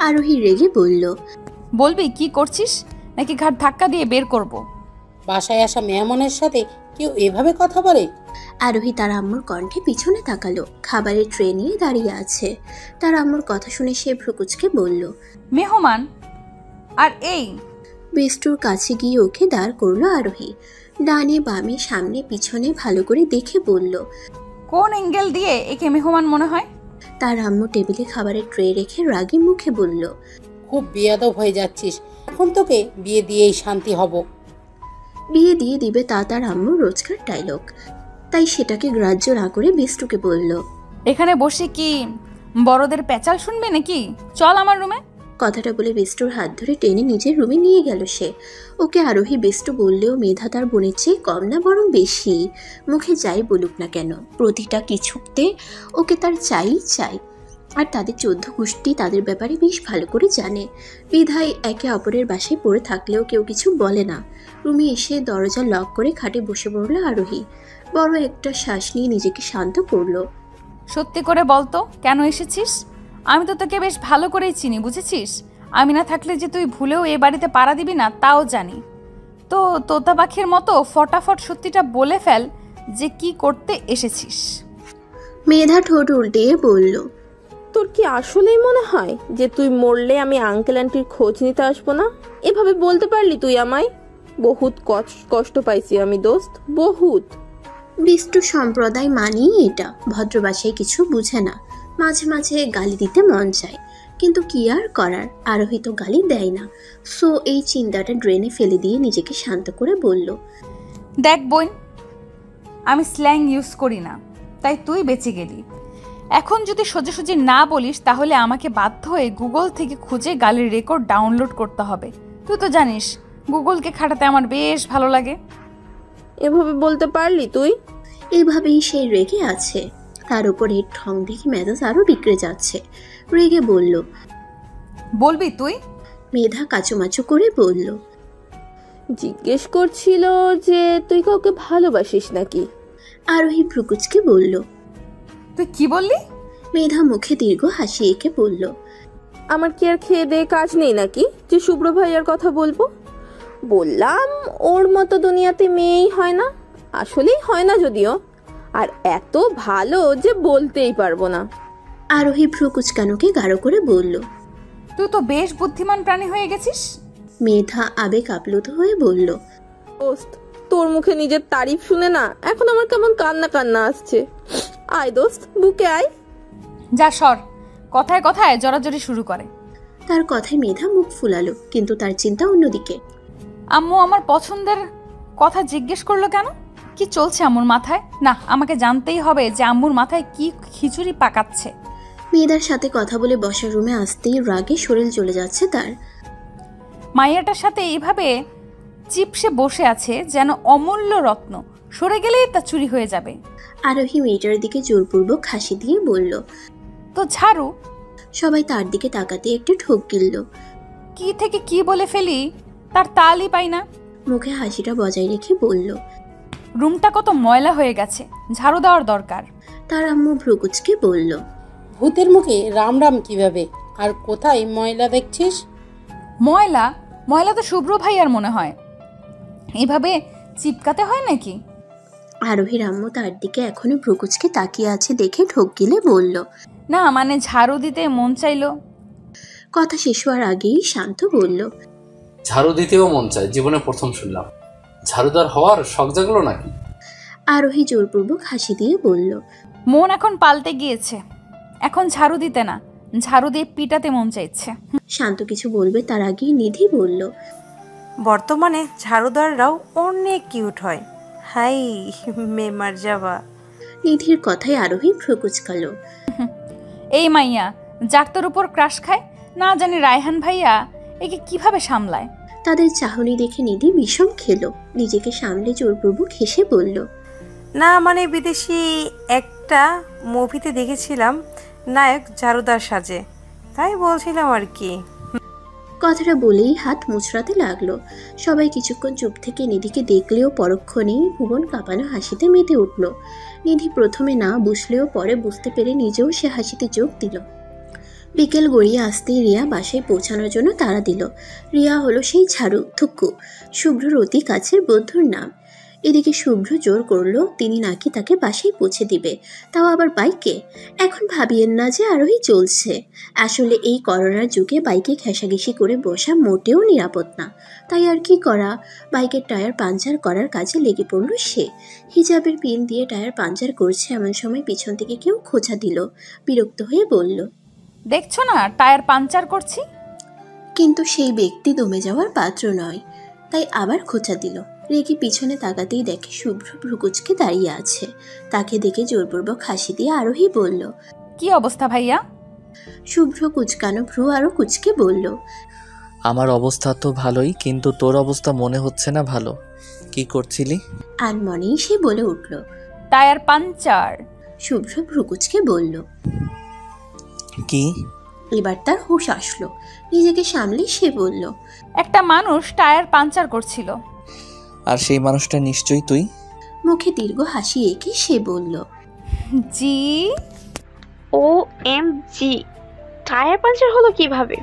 আরোহী রেগে বলল, বলবি কি করছিস, নাকি ঘাট ধাক্কা দিয়ে বের করব? বাসায় আসা মেহমানের সাথে কেউ এভাবে কথা বলে? আরোহী তার আম্মুর কণ্ঠে পিছনে তাকালো। খাবারের ট্রে নিয়ে দাঁড়িয়ে আছে। তার আম্মুর কথা শুনে সে ভ্রু কুচকে বলল, মেহমান? আর এই বেস্টুর কাছে গিয়ে ওকে দাঁড় করলো আরোহী। ডানে বামে সামনে পিছনে ভালো করে দেখে বলল, কোন অ্যাঙ্গেল দিয়ে একে মেহমান মনে হয়? তার আম্মু টেবিলে খাবারের ট্রে রেখে রাগী মুখে বলল, খুব বেয়াদব হয়ে যাচ্ছিস, এখন তোকে বিয়ে দিয়েই শান্তি হব। বিয়ে দিয়ে দিবে তা তার আম্মুর রোজকার ডায়লগ। তাই সেটাকে গ্রাহ্য না করে বেস্টুকে বলল, এখানে বসে কি বড়দের পেঁচাল শুনবে নাকি? চল আমার রুমে। কথাটা বলে বেস্টুর হাত ধরে টেনে নিজের রুমে নিয়ে গেল সে। ওকে আরোহী বেস্টু বললেও মেধা তার বোনের চেয়ে কম না, বরং বেশি। মুখে যাই বলুক না কেন, প্রতিটা কিছুতে ওকে তার চাই। আর তাদের 14 গোষ্ঠী তাদের ব্যাপারে বেশ ভালো করে জানে। বিধায় একে অপরের বাসায় পড়ে থাকলেও কেউ কিছু বলে না। রুমে এসে দরজা লক করে খাটে বসে পড়ল আরোহী। বড় একটা শ্বাস নিয়ে নিজেকে শান্ত করলো। সত্যি করে বলতো কেন এসেছিস? আমি তো তোকে বেশ ভালো করেই চিনি, বুঝেছিস? আমি না থাকলে যে তুই ভুলেও এ বাড়িতে পাড়া দিবি না তাও জানি। তো তোতা পাখির মতো ফটাফট সত্যিটা বলে ফেল যে কি করতে এসেছিস। মেধা ঠোঁট উল্টিয়ে বলল, তোর কি আসলেই মনে হয় যে তুই মরলে আমি আঙ্কেল আন্টির খোঁজ নিতে আসবো না? এভাবে বলতে পারলি তুই আমায়? বহুত কষ্ট পাইছি আমি দোস্ত, বহুত। বিষ্টু সম্প্রদায় মানেই এটা। ভদ্র ভাষায় কিছু বুঝে না। মাঝে মাঝে গালি দিতে মন চায়, কিন্তু কি আর করার, আরোহী তো গালি দেয় না। সো এই চিন্তাটা ড্রেনে ফেলে দিয়ে নিজেকে শান্ত করে বলল, দেখ বোন, আমি স্ল্যাং ইউজ করি না, তাই তুই বেঁচে গেলি। এখন যদি সোজাসুজি না বলিস তাহলে আমাকে বাধ্য হয়ে গুগল থেকে খুঁজে গালির রেকর্ড ডাউনলোড করতে হবে। তুই তো জানিস গুগলকে খাটাতে আমার বেশ ভালো লাগে। এভাবে বলতে পারলি তুই? এভাবেই সে রেগে আছে। তার উপরে ঠং দেখে মেজাজ আরো বিগড়ে যাচ্ছে। রেগে বলল, বলবি তুই? মেধা কাচুমাচু করে বলল, জিজ্ঞেস করছিল যে তুই কাউকে ভালোবাসিস নাকি। আরোহী ভ্রুকুচকে বলল, তুই কি বললি? মেধা মুখে দীর্ঘ হাসি এঁকে বলল, আমার কি আর খেয়ে দেয়ে কাজ নেই নাকি যে শুভ্র ভাইয়ার কথা বলবো? বললাম ওর মতো দুনিয়াতে মেয়েই হয় না, আসলেই হয় না যদিও, আর এত ভালো যে বলতেই পারবো না। আরোহী ভ্রুকুচকানোকে গাঢ় করে বলল, তুই তো বেশ বুদ্ধিমান প্রাণী হয়ে গেছিস। মেধা আবেগ আপ্লুত হয়ে বলল, দোস্ত, তোর মুখে নিজের তারিফ শুনে না এখন আমার কেমন কান্না কান্না আসছে। আয় দোস্ত, বুকে আয়। যা সর, কথায় কথায় জড়াজড়ি শুরু করে। তার কথায় মেধা মুখ ফুলালো, কিন্তু তার চিন্তা অন্যদিকে। আম্মু আমার পছন্দের কথা জিজ্ঞেস করলো কেন? কি চলছে আম্মুর মাথায়? না, আমাকে জানতেই হবে যে আম্মুর মাথায় কি খিচুড়ি পাকাচ্ছে। মেয়েদার সাথে কথা বলে বসার রুমে আসতেই রাগে শরীর চলে যাচ্ছে তার। মাইয়াটার সাথে এইভাবে চিপসে বসে আছে যেন অমূল্য রত্ন, সরে গেলেই তা চুরি হয়ে যাবে। আরোহী মেয়েটার দিকে জোরপূর্বক হাসি দিয়ে বলল, তো ঝাড়ু। সবাই তার দিকে তাকাতে একটু ঠোক গিলল। কি থেকে কি বলে ফেলি তার তালই পাই না। মুখে হাসিটা বজায় রেখে বলল, রুমটা কত ময়লা হয়ে গেছে, ঝাড়ু দেওয়ার দরকার। তার আম্মু ভ্রুকুচকে বলল, ভূতের মুখে রাম রাম কিভাবে, আর কোথায় ময়লা দেখছিস? ময়লা? ময়লা তো শুভ্র ভাইয়ার মনে হয়। এইভাবে চিপকাতে হয় নাকি? আরোহীর আম্মু তার দিকে এখনো ভ্রুকুচকে তাকিয়ে আছে দেখে ঠোক গিলে বলল, না মানে ঝাড়ু দিতে মন চাইলো। কথা শেষ হওয়ার আগেই শান্ত বলল, ঝাড়ু দিতেও মন চায়, জীবনে প্রথম শুনলাম। ঝাড়ুদার হওয়ার শখ জাগলো নাকি? আরোহী জোরপূর্বক হাসি দিয়ে বলল, মন এখন পাল্টে গিয়েছে, এখন ঝাড়ু দিতে না, ঝাড়ু দিয়ে পিটাতে মন চাইছে। শান্ত কিছু বলবে তার আগেই নিধি বলল, বর্তমানে ঝাড়ুদাররাও অনেক কিউট হয়। হাই মে মার যাবা। নিধির কথায় আরোহী ভ্রুকুচকালো। এই মাইয়া জাক্তর উপর ক্রাশ খায়, না জানি রায়হান ভাইয়া একে কিভাবে সামলায়। তাদের চাহনি দেখে নিধি বিষম খেলো, নিজেকে সামলে জোরপূর্বক হেসে বলল, না মানে বিদেশি একটা মুভিতে দেখেছিলাম নায়ক ঝাড়ুদার সাজে, তাই বলছিলাম আর কি। কথাটা বলেই হাত মুচড়াতে লাগলো। সবাই কিছুক্ষণ চুপ থেকে নিধিকে দেখলেও পরক্ষণেই ভুবন কাঁপানো হাসিতে মেতে উঠল। নিধি প্রথমে না বুঝলেও পরে বুঝতে পেরে নিজেও সে হাসিতে যোগ দিল। বিকেল গড়িয়ে আসতেই রিয়া বাসায় পৌঁছানোর জন্য তাড়া দিল। রিয়া হলো সেই ঝাড়ু থুক্কু, শুভ্রর অতি কাছের বন্ধুর নাম। এদিকে শুভ্র জোর করলো তিনি নাকি তাকে বাসায় পৌঁছে দিবে, তাও আবার বাইকে। এখন ভাবিয়েন না যে আরোহী চলছে। আসলে এই করোনার যুগে বাইকে ঘেঁষাঘেঁষি করে বসা মোটেও নিরাপদ না। তাই আর কি করা, বাইকের টায়ার পাঞ্চার করার কাজে লেগে পড়ল সে। হিজাবের পিন দিয়ে টায়ার পাঞ্চার করছে এমন সময় পিছন থেকে কেউ খোঁচা দিল। বিরক্ত হয়ে বলল, দেখছো না টায়ার পাঞ্চার করছি। কিন্তু সেই ব্যক্তি দমে যাওয়ার পাত্র নয়, তাই আবার খোঁচা দিল। রেগে পিছনে তাকাতেই দেখে শুভ্র ভ্রুকুচকে দাঁড়িয়ে আছে। তাকে দেখে জোরপূর্বক হাসি দিয়ে আরোহী বলল, কি অবস্থা ভাইয়া? শুভ্র কুচকানো ভ্রু আরো কুচকে বলল, আমার অবস্থা তো ভালোই, কিন্তু তোর অবস্থা মনে হচ্ছে না ভালো। কি করছিলি? আনমনেই সে বলে উঠল, টায়ার পাঞ্চার। শুভ্র ভ্রুকুচকে বলল, কি? এবার তার হুঁশ আসলো। নিজেকে সামলে সে বলল, একটা মানুষ টায়ার পাঞ্চার করছিল। আর সেই মানুষটা নিশ্চয়ই তুই? মুখে দীর্ঘ হাসি এঁকে সে বলল, জি। OMG, টায়ার পাঞ্চার হলো কিভাবে?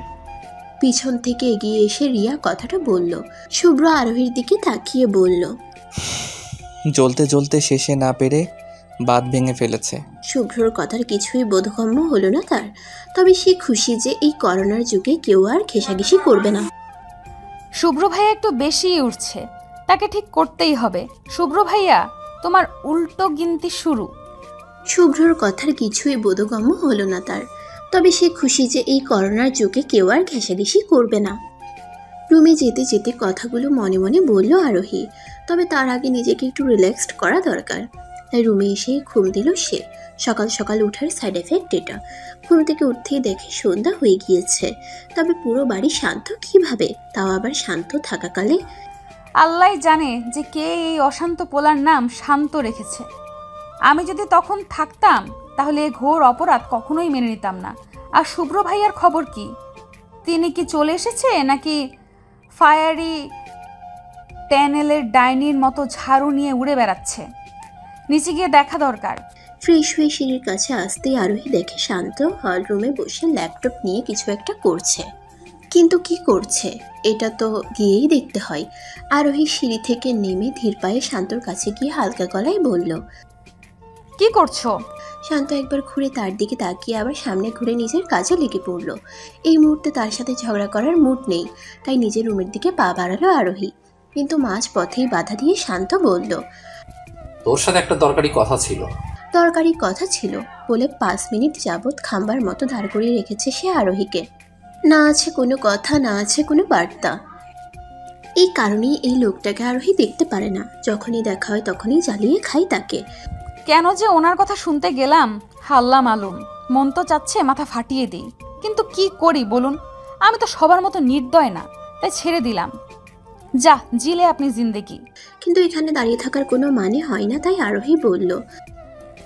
পিছন থেকে এগিয়ে এসে রিয়া কথাটা বলল। শুভ্র আরোহীর দিকে তাকিয়ে বলল, জ্বলতে জ্বলতে শেষে না পেরে বাঁধ ভেঙে ফেলেছে। শুভ্রর কথার কিছুই বোধগম্য হলো না তার। তবে সে খুশি যে এই করোনার যুগে কেউ আর ঘেঁষাঘেঁষি করবে না। শুভ্র ভাইয়া একটু বেশিই উঠছে, তাকে ঠিক করতেই হবে। শুভ্র ভাইয়া, তোমার উল্টো গিনতি শুরু। শুভ্রর কথার কিছুই বোধগম্য হলো না তার। তবে সে খুশি যে এই করোনার যুগে কেউ আর ঘেঁষাঘেঁষি করবে না। রুমে যেতে যেতে কথাগুলো মনে মনে বলল আরোহী। তবে তার আগে নিজেকে একটু রিল্যাক্সড করা দরকার। তাই রুমে এসে ঘুম দিল সে। সকাল সকাল উঠার সাইড এফেক্ট এটা। ঘুম থেকে উঠতেই দেখে সন্ধ্যা হয়ে গিয়েছে। তবে পুরো বাড়ি শান্ত কিভাবে, তাও আবার শান্ত থাকাকালে। আল্লাহ জানে যে কে এই অশান্ত পোলার নাম শান্ত রেখেছে। আমি যদি তখন থাকতাম তাহলে এই ঘোর অপরাধ কখনোই মেনে নিতাম না। আর শুভ্র ভাইয়ার খবর কি? তিনি কি চলে এসেছে নাকি ফায়ারি ট্যানেলের ডাইনির মতো ঝাড়ু নিয়ে উড়ে বেড়াচ্ছে? নিচে গিয়ে দেখা দরকার। ফ্রেশ হয়ে সিঁড়ির কাছে আসতেই আরোহী দেখে শান্ত হল রুমে বসে ল্যাপটপ নিয়ে কিছু একটা করছে। কিন্তু কি করছে এটা তো গিয়েই দেখতে হয়। আরোহী সিঁড়ি থেকে নেমে ধীর পায়ে শান্তর কাছে গিয়ে হালকা গলায় বলল, কি করছো? শান্ত একবার ঘুরে তার দিকে তাকিয়ে আবার সামনে ঘুরে নিজের কাজে লেগে পড়ল। এই মুহূর্তে তার সাথে ঝগড়া করার মুড নেই, তাই নিজের রুমের দিকে পা বাড়ালো আরোহী। কিন্তু মাঝ পথেই বাধা দিয়ে শান্ত বলল, তোর সাথে একটা দরকারি কথা ছিল। দরকারি কথা ছিল বলে 5 মিনিট যাবৎ খাম্বার মতো দাঁড় করিয়ে রেখেছে সে আরোহীকে। না আছে কোনো কথা, না আছে কোনো বার্তা। এই কারণেই এই লোকটাকে আরোহী দেখতে পারে না। যখনই দেখা হয় তখনই জ্বালিয়ে খাই তাকে। কেন যে ওনার কথা শুনতে গেলাম হাল্লা মালুম। মন তো চাচ্ছে মাথা ফাটিয়ে দিই, কিন্তু কি করি বলুন? আমি তো সবার মতো নির্দয় না, তাই ছেড়ে দিলাম। যা জিলে আপনি জিন্দেগি। কিন্তু এখানে দাঁড়িয়ে থাকার কোনো মানে হয় না, তাই আরোহী বলল,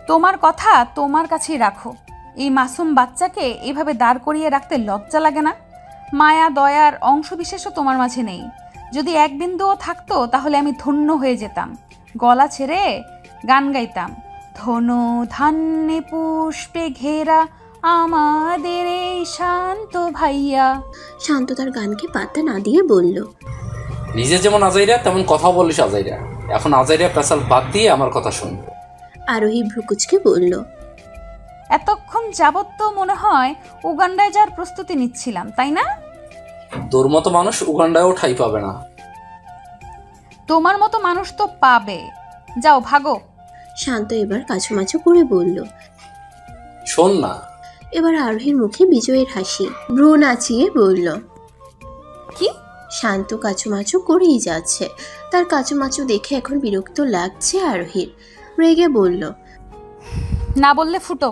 তোমার কথা তোমার কাছেই রাখো। এই মাসুম বাচ্চাকে এভাবে দাঁড় করিয়ে রাখতে লজ্জা লাগে না? মায়া দয়ার অংশবিশেষও তোমার মাঝে নেই। যদি এক বিন্দুও থাকতো তাহলে আমি ধন্য হয়ে যেতাম, গলা ছেড়ে গান গাইতাম। ধনু ধান্যে পুষ্পে ঘেরা আমাদের এই শান্ত ভাইয়া। শান্ত তার গানকে পাত্তা না দিয়ে বলল, নিজে যেমন আজাইরা তেমন কথা বলিস আজাইরা। এখন আজাইরা পেশাল বাদ দিয়ে আমার কথা শুন। আরোহী ভ্রুকুচকে বলল, এতক্ষণ যাবত তো মনে হয় উগান্ডায় যাওয়ার প্রস্তুতি নিচ্ছিলাম, তাই না? তোর মতো মানুষ উগান্ডায়ও ঠাঁই পাবে না। তোমার মতো মানুষ তো পাবে। যাও ভাগো। শান্ত এবার কাছুমাছু করে বলল, শোন না। এবার আরোহীর মুখে বিজয়ের হাসি। ভ্রু নাচিয়ে বলল, কি? শান্ত কাছুমাছু করেই যাচ্ছে। তার কাচুমাচু দেখে এখন বিরক্ত লাগছে আরোহীর। রেগে বলল, না বললে ফুটো।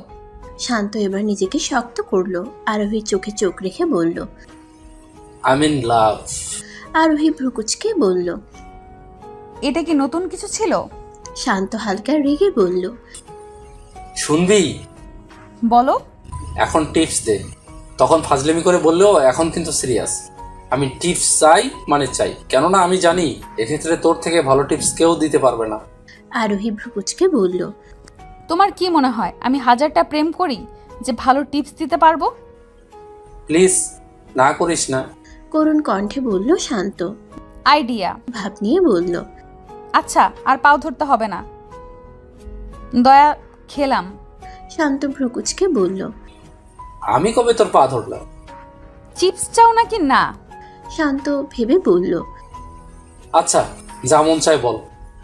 শান্ত এবার নিজেকে শক্ত করলো। আরোহীর চোখে চোখ রেখে বলল, আই মিন লাভ। আরোহী ভ্রুকুচকে বলল, এটা কি নতুন কিছু ছিল? শান্ত হালকা রেগে বলল, শুনবি? বলো। এখন টিপস দে। তখন ফাজলামি করে বললেও এখন কিন্তু সিরিয়াস। আমি টিপস চাই মানে চাই, কেননা আমি জানি এক্ষেত্রে তোর থেকে ভালো টিপস কেউ দিতে পারবে না। আরোহী ভ্রুকুচকে বলল, তোমার কি মনে হয় আমি 1000টা প্রেম করি যে ভালো টিপস দিতে পারবো? প্লিজ না করিস না। করুণ কণ্ঠে বলল শান্ত। আইডিয়া। ভাব নিয়ে বলল, আচ্ছা আর পাও ধরতে হবে না, দয়া খেলাম। শান্ত ভ্রুকুচকে বলল, আমি কবে তোর পা ধরলাম? চিপস চাও নাকি না? শান্ত ভেবে বলল, আচ্ছা যা মন চায় বল,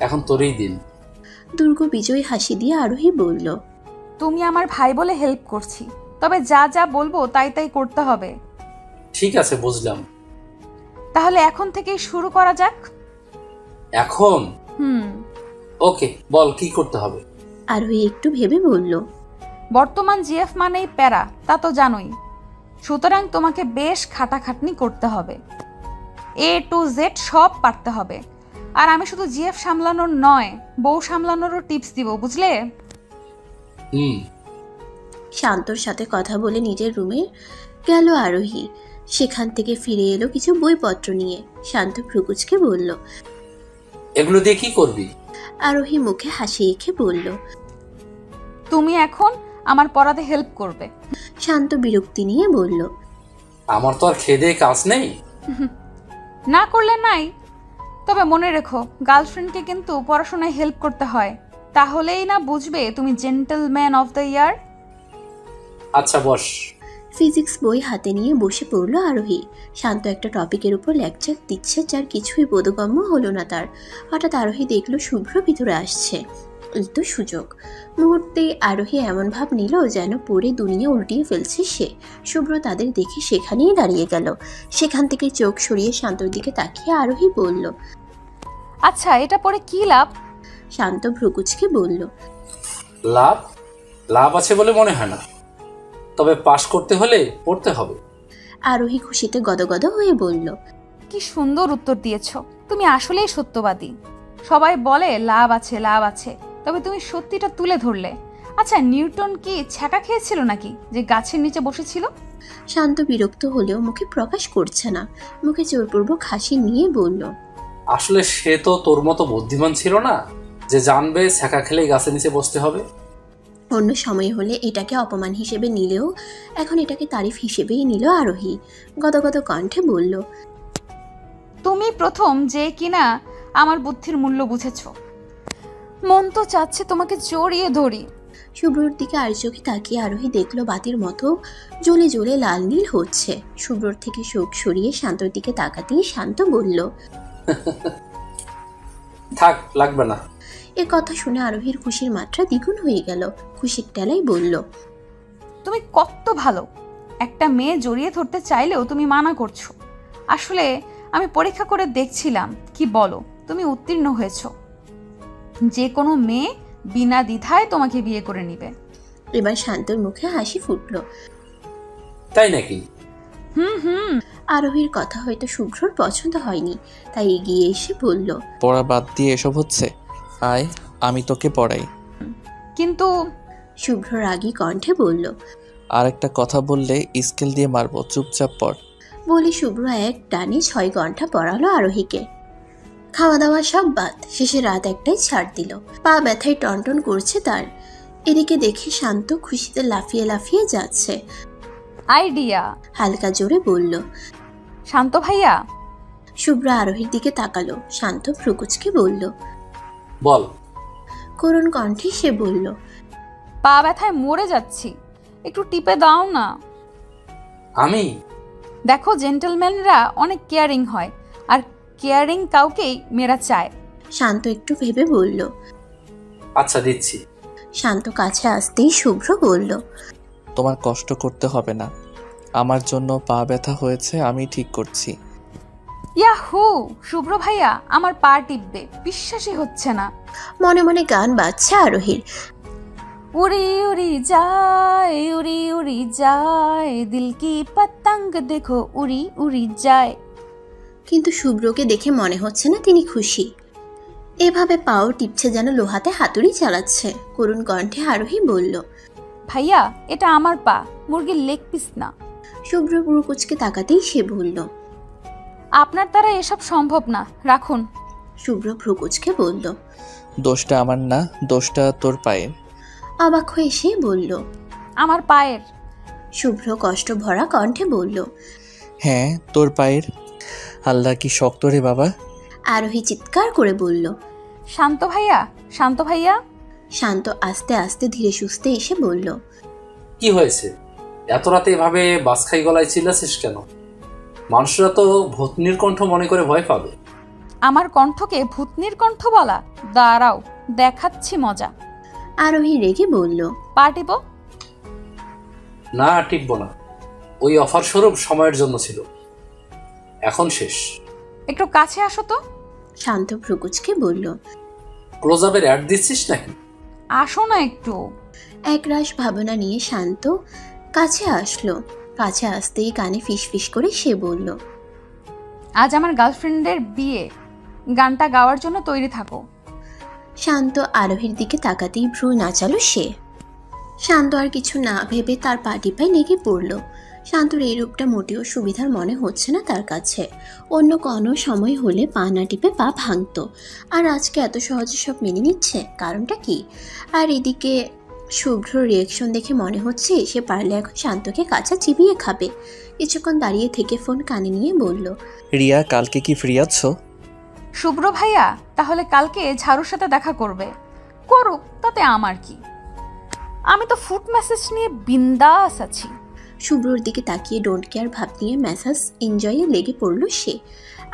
এখন তোরই দিন। দুর্গ বিজয়ী হাসি দিয়ে আরোহী বলল, তুমি আমার ভাই বলে হেল্প করছি, তবে যা যা বলবো তাই তাই করতে হবে। ঠিক আছে বুঝলাম। তাহলে এখন থেকেই শুরু করা যাক। এখন? হুম। ওকে বল কি করতে হবে? আরোহী একটু ভেবে বলল, বর্তমান জিএফ মানেই প্যারা, তা তো জানোই। সুতরাং তোমাকে বেশ খাটাখাটনি করতে হবে, A to Z সব পারতে হবে। আর আমি শুধু জিএফ সামলানোর নয়, বউ সামলানোরও টিপস দিব, বুঝলে? শান্তর সাথে কথা বলে নিজের রুমে গেল আরোহী। সেখান থেকে ফিরে এলো কিছু বইপত্র নিয়ে। শান্ত ভ্রুকুচকে বলল, এগুলো দিয়ে কি করবি? আরোহী মুখে হাসি এঁকে বলল, তুমি এখন আমার পড়াতে হেল্প করবে। শান্ত বিরক্তি নিয়ে বলল, আমার তো আর খেদে কাজ নেই। না করলে নাই, তবে মনে রেখো গার্লফ্রেন্ডকে কিন্তু পড়াশোনায় হেল্প করতে হয়, তাহলেই না বুঝবে তুমি জেন্টলম্যান অফ দ্য ইয়ার। আচ্ছা বস। ফিজিক্স বই হাতে নিয়ে বসে পড়ল আরোহী। শান্ত একটা টপিকের উপর লেকচার দিচ্ছে, যার কিছুই বোধগম্য হলো না তার। হঠাৎ আরোহী দেখলো শুভ্র ভিতরে আসছে। এই তো সুযোগ। মুহূর্তে আরোহী এমন ভাব নিল যেন পড়ে দুনিয়া উল্টিয়ে ফেলছে সে। শুভ্র তাদের দেখে সেখানেই দাঁড়িয়ে গেল। সেখান থেকে চোখ সরিয়ে শান্তর দিকে তাকিয়ে আরোহী বলল, আচ্ছা এটা পড়ে কি লাভ? শান্ত ভ্রুকুচকে বলল, লাভ? লাভ আছে বলে মনে হয় না, তবে পাশ করতে হলে পড়তে হবে। আরোহী খুশিতে গদগদ হয়ে বলল, কি সুন্দর উত্তর দিয়েছো, তুমি আসলেই সত্যবাদী। সবাই বলে লাভ আছে লাভ আছে, তবে তুমি সত্যিটা তুলে ধরলে। আচ্ছা নিউটন কি ছ্যাঁকা খেয়েছিল নাকি যে গাছের নিচে বসেছিল? শান্ত বিরক্ত হলেও মুখে প্রকাশ করছে না। মুখে জোরপূর্বক হাসি নিয়ে বলল, আসলে সে তো তোর মতো বুদ্ধিমান ছিল না যে জানবে ছ্যাঁকা খেলেই গাছের নিচে বসতে হবে। অন্য সময় হলে এটাকে অপমান হিসেবে নিলেও এখন এটাকে তারিফ হিসেবেই নিল আরোহী। গদগদ কণ্ঠে বলল, তুমি প্রথম যে কিনা আমার বুদ্ধির মূল্য বুঝেছ। মন তো চাচ্ছে তোমাকে জড়িয়ে ধরি। শুভ্রর দিকে আর চোখে তাকিয়ে আরোহী দেখলো বাতির মতো জ্বলে জ্বলে লাল নীল হচ্ছে। শুভ্রর থেকে চোখ সরিয়ে শান্তর দিকে তাকাতেই শান্ত বলল, থাক লাগবে না। এ কথা শুনে আরোহীর খুশির মাত্রা দ্বিগুণ হয়ে গেল। খুশির টেলাই বলল, তুমি কত ভালো। একটা মেয়ে জড়িয়ে ধরতে চাইলেও তুমি মানা করছো। আসলে আমি পরীক্ষা করে দেখছিলাম, কি বলো তুমি উত্তীর্ণ হয়েছো। যে কোনো মেয়ে বিনা দ্বিধায় তোমাকে বিয়ে করে নিবে। এবার শান্তর মুখে হাসি ফুটল। তাই নাকি? হুম। আরোহীর কথা হয়তো শুভ্রর পছন্দ হয়নি, তাই এগিয়ে এসে বলল, পড়া বাদ দিয়ে এসব হচ্ছে, আয় আমি তোকে পড়াই। কিন্তু শুভ্র রাগী কণ্ঠে বলল, আর একটা কথা বললে স্কেল দিয়ে মারবো, চুপচাপ পড়। বলে শুভ্র এক টানে 6 ঘন্টা পড়ালো আরোহীকে। খাওয়া দাওয়া সব বাদ, শেষে রাত 1টায় ছাড় দিল। পা ব্যথায় টনটন করছে তার। এদিকে দেখে শান্ত খুশিতে লাফিয়ে লাফিয়ে যাচ্ছে। আইডিয়া, হালকা জোরে বলল, শান্ত ভাইয়া। শুভ্র আরোহীর দিকে তাকালো। শান্ত ভ্রুকুচকে বলল, বল। করুণ কণ্ঠে সে বলল, পা ব্যথায় মরে যাচ্ছি, একটু টিপে দাও না। আমি? দেখো জেন্টলম্যানরা অনেক কেয়ারিং হয়, আর কেয়ারিং কাউকেই মেয়েরা চায়। শান্ত একটু ভেবে বলল, আচ্ছা দিচ্ছি। শান্ত কাছে আসতেই শুভ্র বলল, তোমার কষ্ট করতে হবে না, আমার জন্য পা ব্যথা হয়েছে, আমি ঠিক করছি। ইয়াহু, শুভ্র ভাইয়া আমার পা টিপবে, বিশ্বাসই হচ্ছে না। মনে মনে গান বাজছে আরোহীর। উড়ি উড়ি যায়, উড়ি উড়ি যায়, দিল কি পতঙ্গ দেখো উড়ি উড়ি যায়। কিন্তু শুভ্রকে দেখে মনে হচ্ছে না তিনি খুশি। এভাবে পাও টিপছে যেন লোহাতে হাতুড়ি চালাচ্ছে। করুণ কণ্ঠে আরোহী বলল, ভাইয়া এটা আমার পা, মুরগির লেগ পিস না। শুভ্র পুরুকুচকে তাকাতেই সে বলল, আপনার দ্বারা এসব সম্ভব না, রাখুন। শুভ্র ভ্রুকুচকে বলল, দোষটা আমার না, দোষটা তোর পায়ের। অবাক হয়ে সে বলল, আমার পায়ের। শুভ্র কষ্ট ভরা কণ্ঠে বলল, হ্যাঁ তোর পায়ের। আল্লাহ কি শক্ত রে বাবা। আরোহী চিৎকার করে বলল, শান্ত ভাইয়া, শান্ত ভাইয়া। শান্ত আস্তে আস্তে ধীরে সুস্থে এসে বলল, কি হয়েছে? এত রাতে এভাবে বাসখাই গলায় চিল্লাছিস কেন? মানুষরা তো ভূতনির কণ্ঠ মনে করে ভয় পাবে। আমার কণ্ঠকে ভূতনির কণ্ঠ বলা? দাঁড়াও, দেখাচ্ছি মজা। আরোহী রেগে বলল, পা টিপো। না, টিপবো না। ওই অফার স্বরূপ সময়ের জন্য ছিল, এখন শেষ। একটু কাছে আসো তো। শান্ত ভ্রুকুচকে বলল, ক্লোজ আপের অ্যাড দিচ্ছিস নাকি? আসো না একটু। একরাশ ভাবনা নিয়ে শান্ত কাছে আসলো। কাছে আসতেই কানে ফিস ফিস করে সে বলল, আজ আমার গার্লফ্রেন্ডের বিয়ে, গানটা গাওয়ার জন্য তৈরি থাকো। শান্ত আরোহীর দিকে তাকাতেই ভ্রু নাচালো সে। শান্ত আর কিছু না ভেবে তার পা টিপায় লেগে পড়ল। শান্তর এই রূপটা মোটেও সুবিধার মনে হচ্ছে না তার কাছে। অন্য কোনো সময় হলে পা না টিপে পা ভাঙত, আর আজকে এত সহজে সব মেনে নিচ্ছে, কারণটা কি? আর এদিকে শুভ্র রিয়েকশন দেখে মনে হচ্ছে সে পারলে এখন শান্তকে কাঁচা চিবিয়ে খাবে। কিছুক্ষণ দাঁড়িয়ে থেকে ফোন কানে নিয়ে বলল, রিয়া কালকে কি ফ্রি আছো? শুভ্র ভাইয়া তাহলে কালকে ঝাড়ুর সাথে দেখা করবে, করুক, তাতে আমার কি? আমি তো ফুড মেসেজ নিয়ে বিন্দাস আছি। শুভ্রর দিকে তাকিয়ে ডোন্ট কেয়ার ভাব নিয়ে মেসাজ এনজয়ে লেগে পড়ল সে।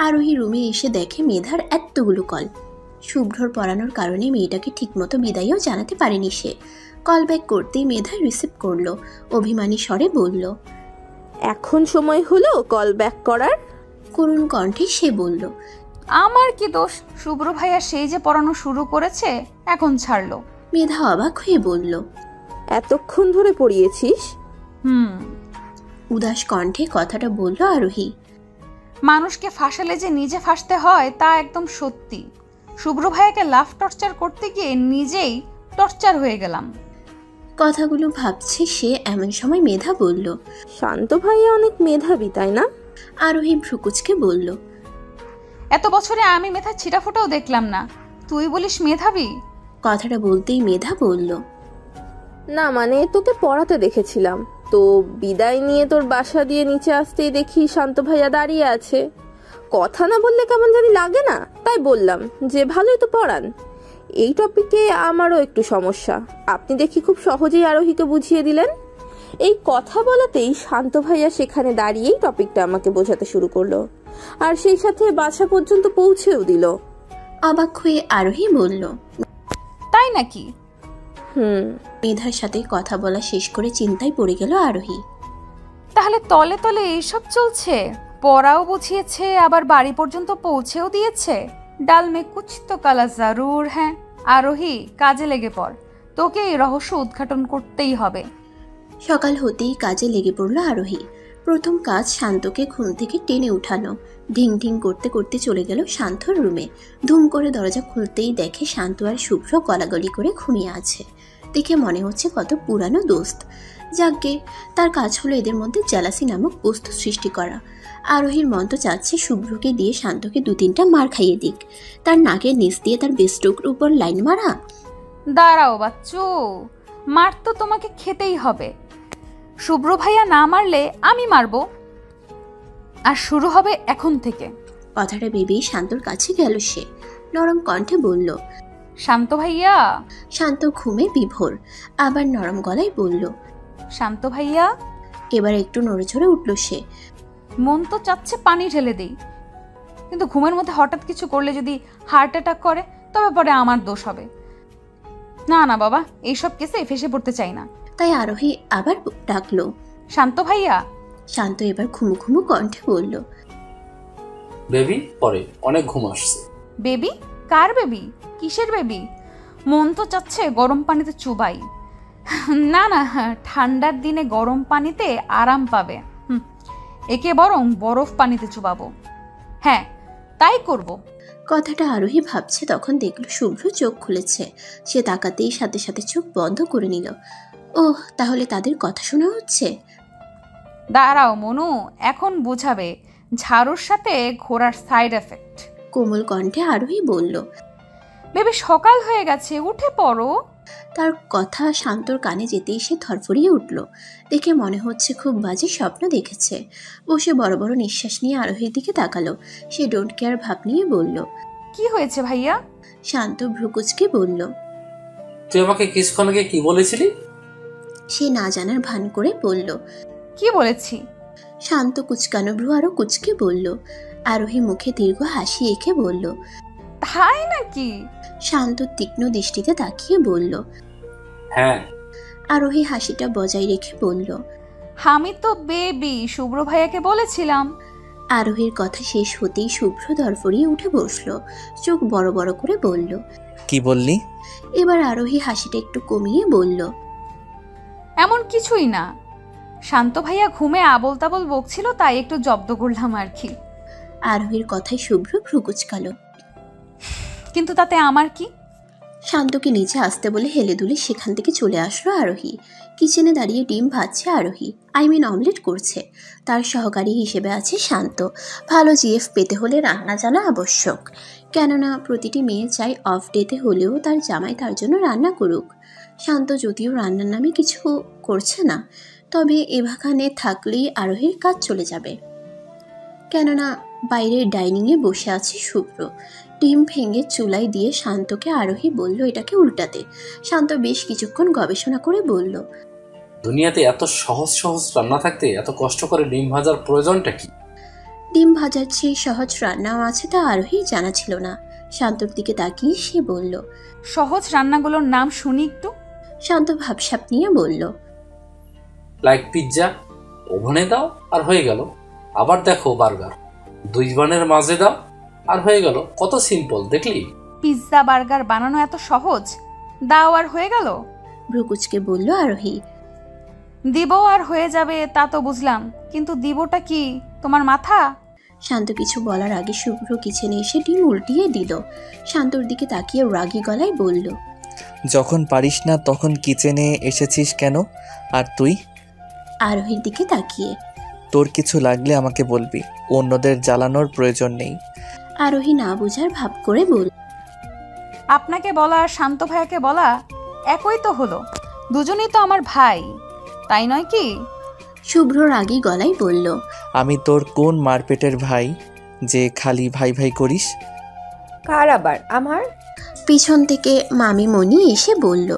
আরোহী রুমে এসে দেখে মেধার এতগুলো কল। শুভ্রর পড়ানোর কারণে মেয়েটাকে ঠিকমতো বিদায়ও জানাতে পারেনি সে। কল ব্যাক করতেই মেধা রিসিভ করলো, অভিমানী স্বরে বলল, এখন সময় হলো কল ব্যাক করার? করুণ কণ্ঠে সে বলল, আমার কি দোষ? শুভ্র ভাইয়া সেই যে পড়ানো শুরু করেছে, এখন ছাড়লো। মেধা অবাক হয়ে বলল, এতক্ষণ ধরে পড়িয়েছিস? উদাস কণ্ঠে কথাটা বলল আরোহী। মানুষকে ফাঁসালে যে নিজে ফাঁসতে হয় তা একদম সত্যি। শুভ্র ভাইয়াকে লাভ টর্চার করতে গিয়ে নিজেই টর্চার হয়ে গেলাম। কথাগুলো ভাবছে সে, এমন সময় মেধা বলল, শান্ত ভাইয়া অনেক মেধাবী তাই না? আরোহী ভ্রুকুচকে বলল, এত বছরে আমি মেধা ছিটাফোটাও দেখলাম না, তুই বলিস মেধাবী? কথাটা বলতেই মেধা বলল, না মানে তোকে পড়াতে দেখেছিলাম তো, বিদায় নিয়ে তোর বাসা দিয়ে নিচে আসতেই দেখি শান্ত ভাইয়া দাঁড়িয়ে আছে। কথা না বললে কেমন জানি লাগে না, তাই বললাম যে ভালোই তো পড়ান। এই টপিকে আমারও একটু সমস্যা, আপনি দেখি খুব সহজেই আরোহীকে বুঝিয়ে দিলেন। এই কথা বলাতেই শান্ত ভাইয়া সেখানে দাঁড়িয়েই টপিকটা আমাকে বোঝাতে শুরু করলো, আর সেই সাথে বাসা পর্যন্ত পৌঁছেও দিল। অবাক হয়ে আরোহী বলল, তাই নাকি? মেধার সাথে কথা বলা শেষ করে চিন্তায় পড়ে গেল আরোহী। তাহলে তলে তলে এইসব চলছে, পড়াও বুঝিয়েছে আবার বাড়ি পর্যন্ত পৌঁছেও দিয়েছে। ডাল মে কুছ তো কালা জারুর। হ্যাঁ আরোহী, কাজে লেগে পড়, তোকে এই রহস্য উদ্ঘাটন করতেই হবে। সকাল হতেই কাজে লেগে পড়ল আরোহী। প্রথম কাজ শান্তকে ঘুম থেকে টেনে উঠানো। ঢিং ঢিং করতে করতে চলে গেল শান্তর রুমে। ধুম করে দরজা খুলতেই দেখে শান্ত আর শুভ্র গলাগলি করে ঘুমিয়ে আছে। দেখে মনে হচ্ছে কত পুরানো দোস্ত। যাকে তার কাজ হলো এদের মধ্যে জেলাসি নামক বস্তু সৃষ্টি করা। আরোহীর মন তো চাচ্ছে শুভ্রকে দিয়ে শান্তকে 2-3টা মার খাইয়ে দিক, তার নাকের নিচ দিয়ে তার বেস্টকের উপর লাইন মারা। দাঁড়াও বাচ্চু, মার তো তোমাকে খেতেই হবে। শুভ্র ভাইয়া না মারলে আমি মারবো, আর শুরু হবে এখন থেকে। কথাটা ভেবেই শান্তর কাছে গেল সে। নরম কণ্ঠে বলল, শান্ত ভাইয়া। শান্ত ঘুমে বিভোর, আবার নরম গলায় বলল, শান্ত ভাইয়া। এবার একটু নড়েচড়ে উঠল সে। মন তো চাচ্ছে পানি ঢেলে দেই, কিন্তু ঘুমের মধ্যে হঠাৎ কিছু করলে যদি হার্ট অ্যাটাক করে তবে পরে আমার দোষ হবে। না না বাবা, এইসব কেসে ফেসে পড়তে চাই না। তাই আরোহী আবার ডাকলো, শান্ত ভাইয়া। শান্ত এবার ঘুমু ঘুমু কণ্ঠে বলল, বেবি পরে, অনেক ঘুম আসছে। বেবি? কার বেবি? কিসের বেবি? মন তো চাচ্ছে গরম পানিতে চুবাই। না না, ঠান্ডার দিনে গরম পানিতে আরাম পাবে। একে বরং বরফ পানিতে চুবাবো। হ্যাঁ, তাই করব। কথাটা আরোহী ভাবছে, তখন দেখল শুভ্র চোখ খুলেছে। সে তাকাতেই সাথে সাথে চোখ বন্ধ করে নিল। ওহ, তাহলে তাদের কথা শোনা হচ্ছে। দাঁড়াও মনু, এখন বুঝাবে ঝাড়ুর সাথে ঘোড়ার সাইড এফেক্ট। কোমল কণ্ঠে আরোহী বলল। বেবি সকাল হয়ে গেছে, উঠে পড়ো। তার কথা শান্তর কানে যেতেই সে থরফরিয়ে উঠল। দেখে মনে হচ্ছে খুব বাজে স্বপ্ন দেখেছে। বসে বড় বড় নিঃশ্বাস নিয়ে আরোহীর দিকে তাকালো। সে ডোন্ট কেয়ার ভাব নিয়ে বলল। কি হয়েছে ভাইয়া? শান্ত ভ্রুকুচকে বলল। তুই আমাকে কিছুক্ষণ আগে কি বলেছিলি? সে না জানার ভান করে বলল। কি বলেছি? শান্ত কুচকানো ভ্রু আরো কুচকে বলল। আরোহী মুখে দীর্ঘ হাসি এঁকে বলল। তাই নাকি? শান্ত তীক্ষ্ণ দৃষ্টিতে তাকিয়ে বলল। হ্যাঁ। আরোহী হাসিটা বজায় রেখে বলল। আমি তো বেবি শুভ্র ভাইয়াকে বলেছিলাম। আরোহীর কথা শেষ হতেই শুভ্র ধরফরিয়ে উঠে বসলো। চোখ বড় বড় করে বলল। কি বললি? এবার আরোহী হাসিটা একটু কমিয়ে বলল। এমন কিছুই না, শান্ত ভাইয়া ঘুমে আবল তাবল বকছিল, তাই একটু জব্দ করলাম আর কি। আরোহীর কথায় শুভ্র ভ্রু কুচকালো। কিন্তু তাতে আমার কি? শান্তকে নিচে আসতে বলে হেলে দুলে সেখান থেকে চলে আসলো আরোহী। কিচেনে দাঁড়িয়ে ডিম ভাজছে আরোহী, অমলেট করছে। তার সহকারী হিসেবে আছে শান্ত। ভালো জিএফ পেতে হলে রান্না জানা আবশ্যক। কেননা প্রতিটি মেয়ে চায় অফ ডেতে হলেও তার জামাই তার জন্য রান্না করুক। শান্ত যদিও রান্নার নামে কিছু করছে না, তবে এভাখানে থাকলেই আরোহীর কাজ চলে যাবে। কেননা বাইরের ডাইনিংয়ে বসে আছে শুভ্র। ডিম ভেঙে চুলায় দিয়ে শান্তকে আরোহী বলল এটাকে উল্টাতে। শান্ত বেশ কিছুক্ষণ গবেষণা করে বলল। দুনিয়াতে এত সহজ সহজ রান্না থাকতে এত কষ্ট করে ডিম ভাজার প্রয়োজনটা কি? ডিম ভাজার চেয়ে সহজ রান্নাও আছে তা আরোহী জানা ছিল না। শান্তর দিকে তাকিয়ে সে বলল। সহজ রান্নাগুলোর নাম শুনি একটু। শান্ত ভাবসাপ নিয়ে বলল। লাইক পিৎজা, ওভেনে দাও আর হয়ে গেল। আবার দেখো বার্গার, 2 বানের মাঝে দাও আর হয়ে গেল। কত সিম্পল দেখলি? পিৎজা বার্গার বানানো এত সহজ? দাও আর হয়ে গেল? ভ্রুকুচকে বলল আরোহী। দিব আর হয়ে যাবে তা তো বুঝলাম, কিন্তু দিবটা কি তোমার মাথা? শান্ত কিছু বলার আগে শুভ্র কিচেনে এসে ডিম উল্টিয়ে দিল। শান্তর দিকে তাকিয়ে রাগী গলায় বলল। যখন পারিস না তখন কিচেনে এসেছিস কেন? আর তুই? আরোহীর দিকে তাকিয়ে। তোর কিছু লাগলে আমাকে বলবি, অন্যদের জ্বালানোর প্রয়োজন নেই। আরোহী না বুঝার ভাব করে বলল। আপনাকে বলা আর শান্ত ভাইয়াকে বলা একই তো হলো, দুজনেই তো আমার ভাই, তাই নয় কি? শুভ্র রাগী গলায় বলল। আমি তোর কোন মারপেটের ভাই যে খালি ভাই ভাই করিস? কার আবার? আমার? পিছন থেকে মামিমণি এসে বলল।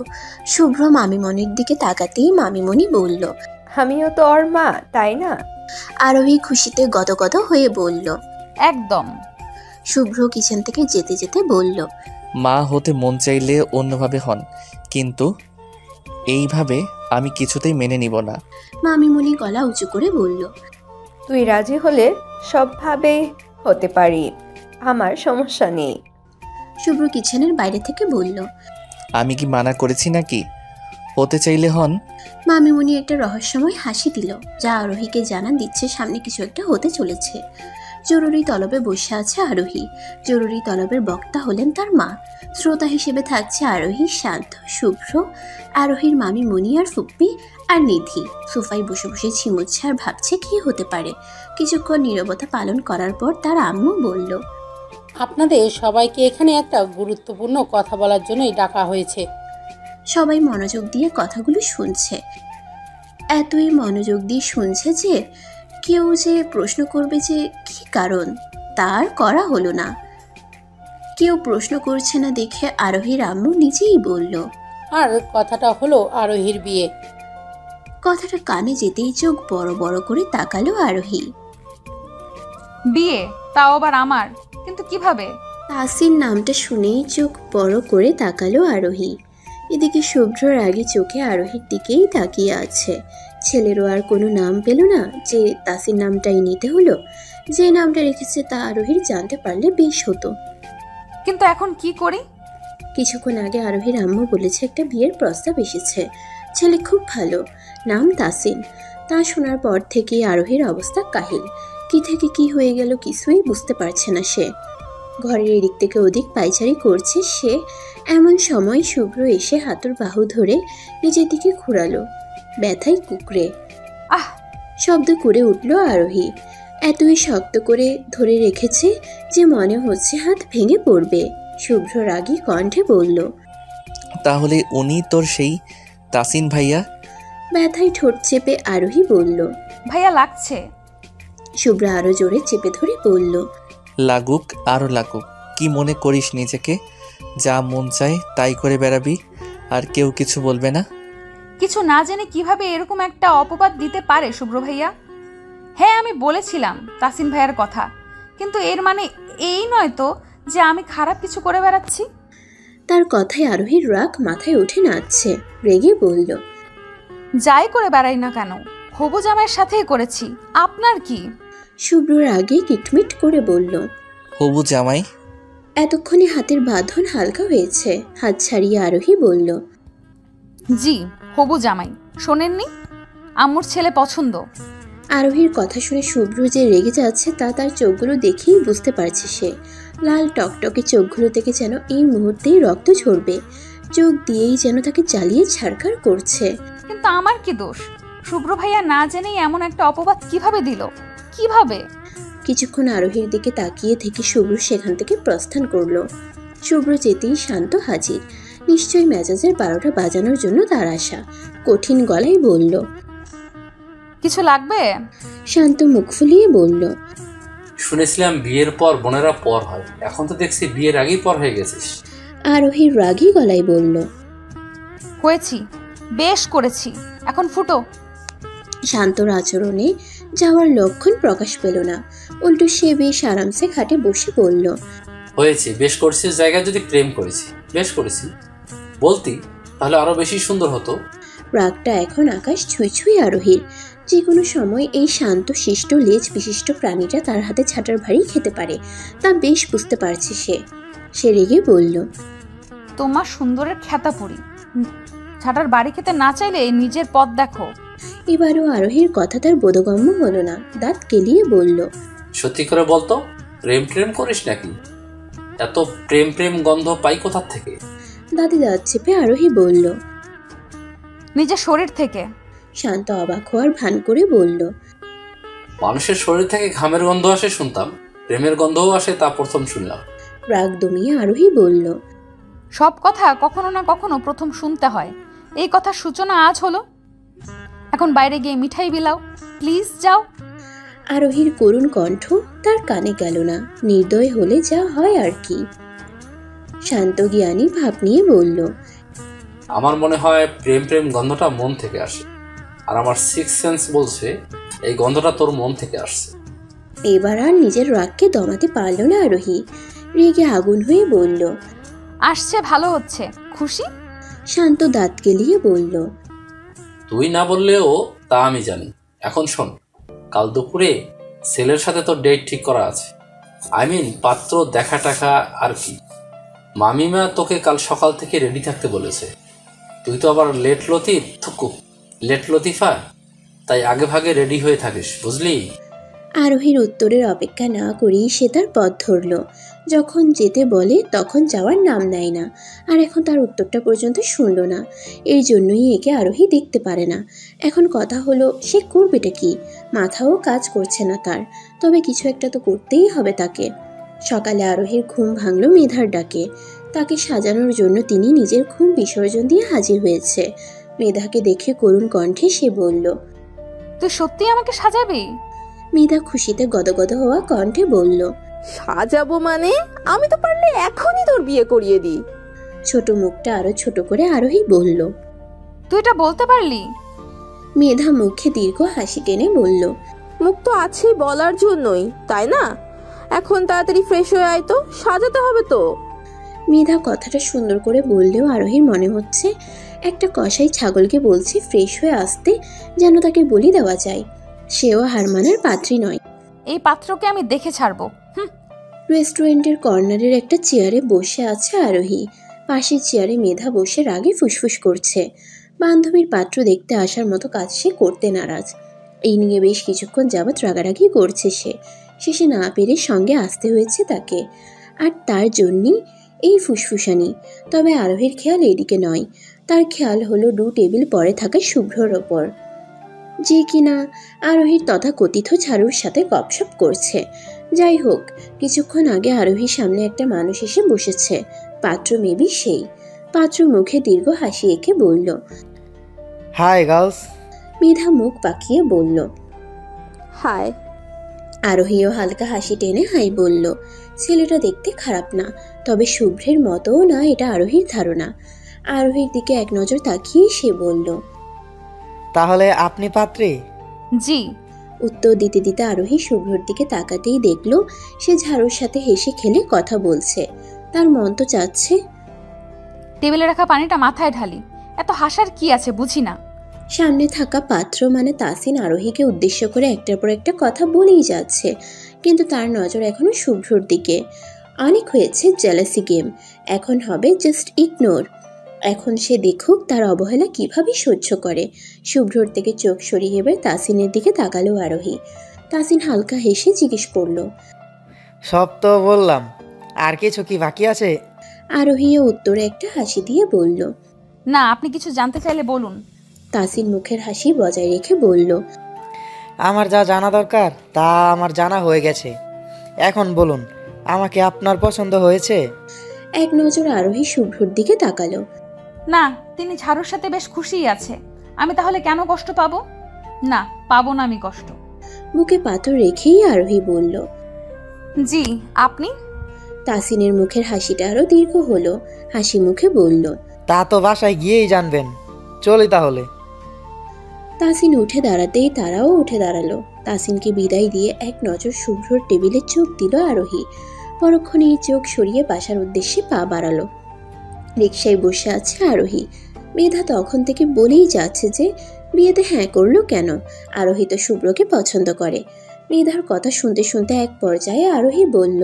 শুভ্র মামিমণির দিকে তাকাতেই মামিমণি বলল। আমিও তো ওর মা, তাই না? আরোহী খুশিতে গদগদ হয়ে বলল। একদম। শুভ্র কিচেন থেকে যেতে যেতে বলল। মা হতে মন চাইলে অন্যভাবে হন, কিন্তু এইভাবে আমি কিছুতেই মেনে নিব না। মামিমণি গলা উঁচু করে বলল। তুই রাজি হলে সবভাবে হতে পারি, আমার সমস্যা নেই। শুভ্র কিচেনের বাইরে থেকে বলল। আমি কি মানা করেছি নাকি? হতে চাইলে হন। মামিমণি একটা রহস্যময় হাসি দিল, যা আরোহীকে জানান দিচ্ছে সামনে কিছু একটা হতে চলেছে। জরুরি তলবে বসে আছে আরোহী। জরুরি তলবের বক্তা হলেন তার মা। শ্রোতা হিসেবে থাকছে আরোহী, শান্ত, শুভ্র, আরোহীর মামিমণি আর ফুপ্পি আর নিধি। সোফায় বসে বসে ছিমুচ্ছে আর ভাবছে কি হতে পারে। কিছুক্ষণ নীরবতা পালন করার পর তার আম্মু বলল। আপনাদের সবাইকে এখানে একটা গুরুত্বপূর্ণ কথা বলার জন্যই ডাকা হয়েছে। সবাই মনোযোগ দিয়ে কথাগুলো শুনছে। এতই মনোযোগ দিয়ে শুনছে যে কেউ যে প্রশ্ন করবে যে কি কারণ, তার করা হলো না। কেউ প্রশ্ন করছে না দেখে আরোহীর আম্মু নিজেই বলল। আর কথাটা হলো আরোহীর বিয়ে। কথাটা কানে যেতেই চোখ বড় বড় করে তাকালো আরোহী। বিয়ে? তাও আবার আমার? কিন্তু কিভাবে? তাসির নামটা শুনেই চোখ বড় করে তাকালো আরোহী। এদিকে শুভ্র রাগী চোখে আরোহীর দিকেই তাকিয়ে আছে। ছেলেরও আর কোনো নাম পেল না যে তাসির নামটাই নিতে হলো। যে নামটা রেখেছে তা আরোহীর জানতে পারলে বেশ হতো। কিন্তু এখন কি করি? কিছুক্ষণ আগে আরোহীর আম্মু বলেছে একটা বিয়ের প্রস্তাব এসেছে। ছেলে খুব ভালো, নাম তাসিন। তা শোনার পর থেকে আরোহীর অবস্থা কাহিল। কি থেকে কি হয়ে গেল কিছুই বুঝতে পারছে না সে। ঘরের এদিক থেকে ওদিক পায়চারি করছে সে। এমন সময় শুভ্র এসে হাতুর বাহু ধরে নিজের দিকে ঘুরালো। ব্যথায় কুকড়ে আহ শব্দ করে উঠল আরোহী। এতই শক্ত করে ধরে রেখেছে যে মনে হচ্ছে হাত ভেঙে পড়বে। শুভ্র রাগী কণ্ঠে বলল, তাহলে উনি তোর সেই তাসিন ভাইয়া? ব্যথায় ঠোঁট চেপে আরোহী বলল। ভাইয়া লাগছে। শুভ্র আরো জোরে চেপে ধরে বলল, লাগুক আরও লাগুক, কি মনে করিস নিজেকে? যা মন চায় তাই করে বেড়াবি, আর কেউ কিছু বলবে না? কিছু না জেনে কিভাবে এরকম একটা অপবাদ দিতে পারে শুভ্র ভাইয়া? হ্যাঁ, আমি বলেছিলাম তাসিন ভাইয়ার কথা, কিন্তু এর মানে এই নয় তো যে আমি খারাপ কিছু করে বেড়াচ্ছি। তার কথায় আরোহীর রাগ মাথায় উঠে নাচছে। রেগে বলল, যাই করে বেড়াই না কেন, হবু জামাইয়ের সাথেই করেছি, আপনার কি? শুভ্রর আগে কিটমিট করে বলল, হবু জামাই? এতক্ষণে হাতের বাঁধন হালকা হয়েছে। হাত ছাড়িয়ে আরোহী বলল, জি হবু জামাই। শোনেননি, আম্মুর ছেলে পছন্দ। আরোহীর কথা শুনে শুভ্র যে রেগে যাচ্ছে তা তার চোখগুলো দেখেই বুঝতে পারছে সে। লাল টকটকে চোখগুলো থেকে যেন এই মুহূর্তেই রক্ত ঝরবে। চোখ দিয়েই যেন তাকে জ্বালিয়ে ছাড়খাড় করছে। কিন্তু আমার কি দোষ? শুভ্র ভাইয়া না জেনেই এমন একটা অপবাদ কিভাবে দিল? কিভাবে? কিছুক্ষণ আরোহীর দিকে তাকিয়ে থেকে শুভ্র সেখান থেকে প্রস্থান করলো। শুভ্র যেতেই শান্ত হাজির। নিশ্চয়ই মেজাজের 12টা বাজানোর জন্য তার আশা। কঠিন গলায় বলল, কিছু লাগবে? শান্ত মুখ ফুলিয়ে বলল, শুনেছিলাম বিয়ের পর বোনেরা পর হয়, এখন তো দেখছি বিয়ের আগেই পর হয়ে গেছিস। আরোহীর রাগী গলায় বলল, হয়েছি, বেশ করেছি, এখন ফুটো। শান্তর আচরণে যাওয়ার লক্ষণ প্রকাশ পেল না। উল্টো সে বেশ আরামসে খাটে বসে বলল, হয়েছে, বেশ করেছিস। জায়গায় যদি প্রেম করেছি, বেশ করেছি বলতি তাহলে আরো বেশি সুন্দর হতো। রাগটা এখন আকাশ ছুঁই ছুঁই আরোহীর। যে কোনো সময় এই শান্ত শিষ্ট লেজ বিশিষ্ট প্রাণীটা তার হাতে ছাটার ভারী খেতে পারে, তা বেশ বুঝতে পারছে সে। সে রেগে বলল, তোমার সুন্দরের খ্যাতা পড়ি, ছাটার বাড়ি খেতে না চাইলে নিজের পথ দেখো। এবারও আরোহীর কথা তার বোধগম্য হলো না। দাঁত কেলিয়ে বলল, সত্যি করে বলতো, প্রেম প্রেম করিস নাকি? এত প্রেম প্রেম গন্ধ পাই কোথার থেকে? দাঁতে দাঁত চেপে আরোহী বলল, নিজের শরীর থেকে। শান্ত অবাক হওয়ার ভান করে বলল, মানুষের শরীর থেকে ঘামের গন্ধ আসে শুনতাম, প্রেমের গন্ধও আসে তা প্রথম শুনলাম। রাগ দমিয়ে আরোহী বলল, সব কথা কখনো না কখনো প্রথম শুনতে হয়। এই কথার সূচনা আজ হলো। এখন বাইরে গিয়ে মিঠাই বিলাও, প্লিজ যাও। আরোহীর করুণ কণ্ঠ তার কানে গেল না। নির্দয় হলে যা হয় আর কি। শান্ত জ্ঞানী ভাব নিয়ে বলল, আমার মনে হয় প্রেম প্রেম গন্ধটা মন থেকে আসে, আর আমার সিক্স সেন্স বলছে এই গন্ধটা তোর মন থেকে আসছে। এবার আর নিজের রাগকে দমাতে পারল না আরোহী। রেগে আগুন হয়ে বলল, আসছে, ভালো হচ্ছে, খুশি? শান্ত দাঁত কেলিয়ে বলল, তুই না বললেও তা আমি জানি। এখন শোন, কাল দুপুরে ছেলের সাথে তোর ডেট ঠিক করা আছে। পাত্র দেখা টাকা আর কি। মামিমা তোকে কাল সকাল থেকে রেডি থাকতে বলেছে। তুই তো আবার লেট লতিফা, তাই আগে ভাগে রেডি হয়ে থাকিস, বুঝলি? আরোহীর উত্তরের অপেক্ষা না করেই সে তার পথ ধরল। যখন যেতে বলে তখন যাওয়ার নাম নেয় না, আর এখন তার উত্তরটা পর্যন্ত শুনল না। এর জন্যই একে আরোহী দেখতে পারে না। এখন কথা হলো, সে করবেটা কি? মাথাও কাজ করছে না তার। তবে কিছু একটা তো করতেই হবে তাকে। সকালে আরোহীর ঘুম ভাঙল মেধার ডাকে। তাকে সাজানোর জন্য তিনি নিজের ঘুম বিসর্জন দিয়ে হাজির হয়েছে। মেধাকে দেখে করুণ কণ্ঠে সে বলল, তুই সত্যি আমাকে সাজাবি? মেধা খুশিতে গদগদ হওয়া কণ্ঠে বলল, সাজাবো মানে? আমি তো পারলে এখনই তোর বিয়ে করিয়ে দিই। ছোট মুখটা আরো ছোট করে আরোহী বলল, তুই এটা বলতে পারলি? মেধা মুখে দীর্ঘ হাসি টেনে বলল, মুখ তো আছেই বলার জন্যই, তাই না? এখন তাড়াতাড়ি ফ্রেশ হয়ে আয় তো, সাজাতে হবে তো। মেধা কথাটা সুন্দর করে বললেও আরোহীর মনে হচ্ছে একটা কসাই ছাগলকে বলছে ফ্রেশ হয়ে আসতে, যেন তাকে বলি দেওয়া যায়। সেও হার মানার পাত্রী নয়। এই পাত্রকে আমি দেখে ছাড়বো। রেস্টুরেন্টের কর্নারের একটা চেয়ারে বসে আছে আরোহী। পাশের চেয়ারে মেধা বসে রাগে ফুসফুস করছে। বান্ধবীর পাত্র দেখতে আসার মতো কাজ সে করতে নারাজ। এই নিয়ে বেশ কিছুক্ষণ যাবৎ রাগারাগি করছে সে। শেষে না পেরে সঙ্গে আসতে হয়েছে তাকে, আর তার জন্যই এই ফুসফুসানি। তবে আরোহীর খেয়াল এদিকে নয়, তার খেয়াল হলো 2 টেবিল পরে থাকা শুভ্রর ওপর, যে কিনা আরোহীর তথাকথিত ঝাড়ুর সাথে গপসপ করছে। যাই হোক, কিছুক্ষণ আগে আরোহীর সামনে একটা মানুষ এসে বসেছে। পাত্র মেবি সেই। পাত্র মুখে দীর্ঘ হাসি এঁকে বলল, হাই গার্লস। মেধা মুখ পাকিয়ে বলল, হাই। আরোহীও হালকা হাসি টেনে হাই বলল। ছেলেটা দেখতে খারাপ না, তবে শুভ্রের মতও না এটা আরোহীর ধারণা। আরোহীর দিকে এক নজর তাকিয়ে সে বলল, তাহলে আপনি পাত্রী? জি। উত্তর দিতে দিতে আরোহী শুভ্রর দিকে তাকাতেই দেখল সে ঝাড়ুর সাথে হেসে খেলে কথা বলছে। তার মন তো চাচ্ছে টেবিলে রাখা পানিটা মাথায় ঢালি। এত হাসার কি আছে বুঝি না। সামনে থাকা পাত্র মানে তাসিন আরোহীকে উদ্দেশ্য করে একটার পর একটা কথা বলেই যাচ্ছে, কিন্তু তার নজর এখনো শুভ্রর দিকে। অনেক হয়েছে জেলাসি গেম, এখন হবে জাস্ট ইগনোর। এখন সে দেখুক তার অবহেলা কিভাবে সহ্য করে। শুভ্রর থেকে চোখ সরিয়ে এবার তাসিনের দিকে তাকালো আরোহী। তাসিন হালকা হেসে জিজ্ঞেস করল, সব তো বললাম, আর কিছু কি বাকি আছে? আরোহীও উত্তরে একটা হাসি দিয়ে বলল, না, আপনি কিছু জানতে চাইলে বলুন। তাসিন মুখের হাসি বজায় রেখে বলল, আমার যা জানা দরকার তা আমার জানা হয়ে গেছে। এখন বলুন, আমাকে আপনার পছন্দ হয়েছে? এক নজর আরোহী শুভ্রর দিকে তাকালো। না, তিনি ঝাড়ুর সাথে বেশ খুশিই আছে। আমি তাহলে কেন কষ্ট পাবো? না, পাবো না আমি কষ্ট। মুখে পাথর রেখেই আরোহী বলল, জি। আপনি? তাসিনের মুখের হাসিটা আরো দীর্ঘ হলো। হাসি মুখে বলল, তা তো বাসায় গিয়েই জানবেন। চলি তাহলে। তাসিন উঠে দাঁড়াতেই তারাও উঠে দাঁড়ালো। তাসিনকে বিদায় দিয়ে এক নজর শুভ্রর টেবিলে চোখ দিল আরোহী। পরক্ষণেই চোখ সরিয়ে বাসার উদ্দেশ্যে পা বাড়ালো। রিকশায় বসে আছে আরোহী। মেধা তখন থেকে বলেই যাচ্ছে যে বিয়েতে হ্যাঁ করলো কেন, আরোহী তো শুভ্রকে পছন্দ করে। মেধার কথা শুনতে শুনতে এক পর্যায়ে আরোহী বলল,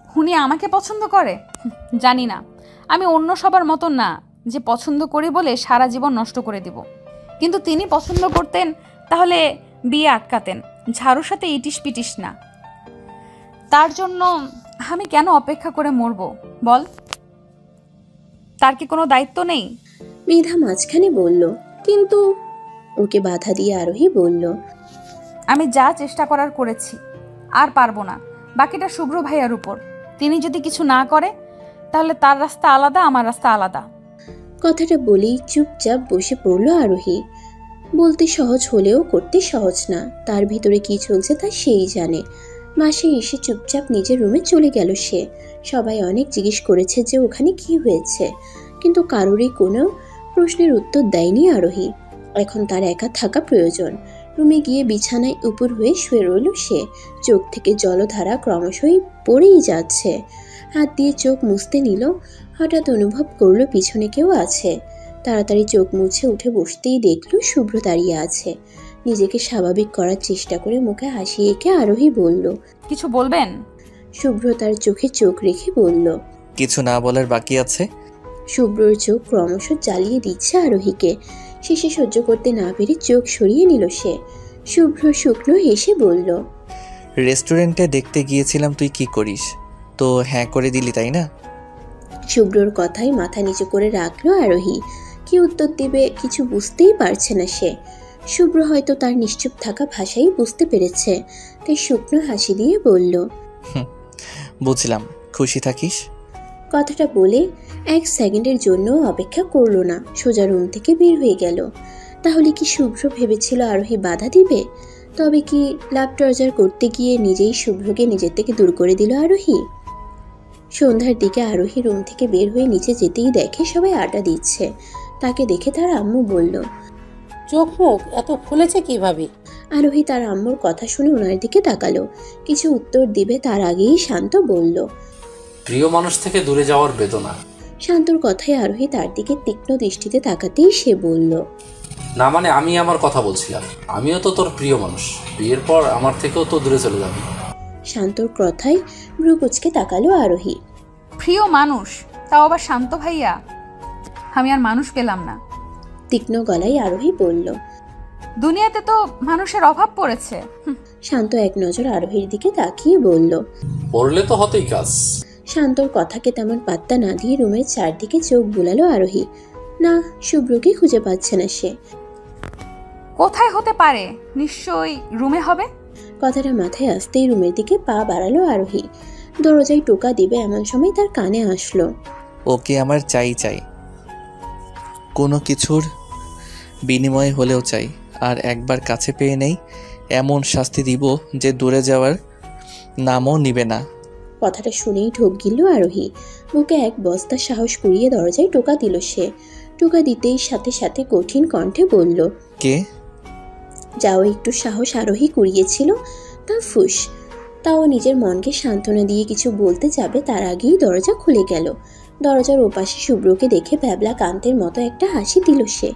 উনি আমাকে পছন্দ করে? জানি না। আমি অন্য সবার মতন না যে পছন্দ করি বলে সারা জীবন নষ্ট করে দিব। কিন্তু তিনি পছন্দ করতেন তাহলে বিয়ে আটকাতেন, ঝাড়ুর সাথে ইটিস পিটিস না। তার জন্য আমি কেন অপেক্ষা করে মরবো বল? তার কি কোনো দায়িত্ব নেই? মেধা মাঝখানে বলল, কিন্তু ওকে বাধা দিয়ে আরোহী বলল, আমি যা চেষ্টা করার করেছি, আর পারবো না। বাকিটা শুভ্র ভাইয়ার উপর। তিনি যদি কিছু না করে তাহলে তার রাস্তা আলাদা, আমার রাস্তা আলাদা। কথাটা বলেই চুপচাপ বসে পড়ল আরোহী। বলতে সহজ হলেও করতে সহজ না। তার ভিতরে কি চলছে তা সেই জানে। মাসে এসে চুপচাপ নিজের রুমে চলে গেল সে। সবাই অনেক জিজ্ঞেস করেছে যে ওখানে কি হয়েছে, কিন্তু কারোরই কোনো প্রশ্নের উত্তর দেয়নি আরোহী। এখন তার একা থাকা প্রয়োজন। রুমে গিয়ে বিছানায় উপর হয়ে শুয়ে রইল সে। চোখ থেকে জলধারা ক্রমশই পড়েই যাচ্ছে। হাত দিয়ে চোখ মুছতে নিল, হঠাৎ অনুভব করলো পিছনে কেউ আছে। তাড়াতাড়ি চোখ মুছে উঠে বসতেই দেখল শুভ্র দাঁড়িয়ে আছে। নিজেকে স্বাভাবিক করার চেষ্টা করে মুখে হাসি এঁকে আরোহী বলল, কিছু বলবেন? শুভ্র তার চোখে চোখ রেখে বলল, কিছু না বলার বাকি আছে। শুভ্রর চোখ ক্রমশ জ্বালিয়ে দিচ্ছে আরোহীকে। শেষে সহ্য করতে না পেরে চোখ সরিয়ে নিল সে। শুভ্র শুকনো হেসে বলল, রেস্টুরেন্টে দেখতে গিয়েছিলাম তুই কি করিস, তো হ্যাঁ করে দিলি তাই না? শুভ্রর কথাই মাথা নিচু করে রাখলো আরোহী। কি উত্তর দেবে কিছু বুঝতেই পারছে না সে। শুভ্র হয়তো তার নিশ্চুপ থাকা ভাষাই বুঝতে পেরেছে, তাই শুকনো হাসি দিয়ে বলল, বুঝলাম, খুশি থাকিস। কথাটা বলে 1 সেকেন্ডের জন্য অপেক্ষা করলো না, সোজা রুম থেকে বের হয়ে গেল। তাহলে কি শুভ্র ভেবেছিল আরোহী বাধা দিবে? তবে কি লাভ টর্চার করতে গিয়ে নিজেই শুভ্রকে নিজের থেকে দূর করে দিল আরোহী? সন্ধ্যার দিকে আরোহী রুম থেকে বের হয়ে নিচে যেতেই দেখে সবাই আড্ডা দিচ্ছে। তাকে দেখে তার আম্মু বলল, চোখ মুখ এত ফুলেছে কিভাবে? আরোহী তার আম্মুর কথা শুনে ওনার দিকে তাকালো। কিছু উত্তর দিবে তার আগেই শান্ত বলল, প্রিয় মানুষ থেকে দূরে যাওয়ার বেদনা। শান্তর কথায় আরোহী তার দিকে তীক্ষ্ণ দৃষ্টিতে তাকাতেই সে বলল, না মানে আমি আমার কথা বলছিলাম, আমিও তো তোর প্রিয় মানুষ, বিয়ের পর আমার থেকেও তো দূরে চলে যাবি। শান্তর কথায় ভ্রু কুচকে তাকালো আরোহী। প্রিয় মানুষ, তাও আবার শান্ত ভাইয়া? আমি আর মানুষ পেলাম না। তীক্ষ্ণ গলায় আরোহী বলল। দুনিয়াতে তো মানুষের অভাব পড়েছে। শান্ত এক নজর আরোহীর দিকে তাকিয়ে বলল, পড়লে তো হতেই কাজ। শান্তর কথাকে তেমন পাত্তা না দিয়ে রুমের চারদিকে চোখ বুলালো আরোহী। না, শুভ্রকে খুঁজে পাচ্ছে না সে। কোথায় হতে পারে? নিশ্চয়ই রুমে হবে। কথাটা মাথায় আসতেই রুমের দিকে পা বাড়ালো আরোহী। দরজায় টোকা দিবে এমন সময় তার কানে আসলো, ওকে আমার চাই চাই, কোনো কিছুর বিনিময়ে হলেও চাই। আর একবার কাছে পেয়ে নেই এমন শাস্তি দিব যে দূরে যাওয়ার নামও নিবে না। কথাটা শুনেই ঢোক গিলল আরোহী। বুকে এক বস্তা সাহস কুড়িয়ে দরজায় টোকা দিল সে। টোকা দিতেই সাথে সাথে কঠিন কণ্ঠে বলল, কে? যাও একটু সাহস আরোহী কুড়িয়েছিল তা ফুস। তাও নিজের মনকে সান্ত্বনা দিয়ে কিছু বলতে যাবে তার আগেই দরজা খুলে গেল। দরজার ওপাশে শুভ্রকে দেখে ব্যাবলা কান্তের মতো একটা হাসি দিল সে।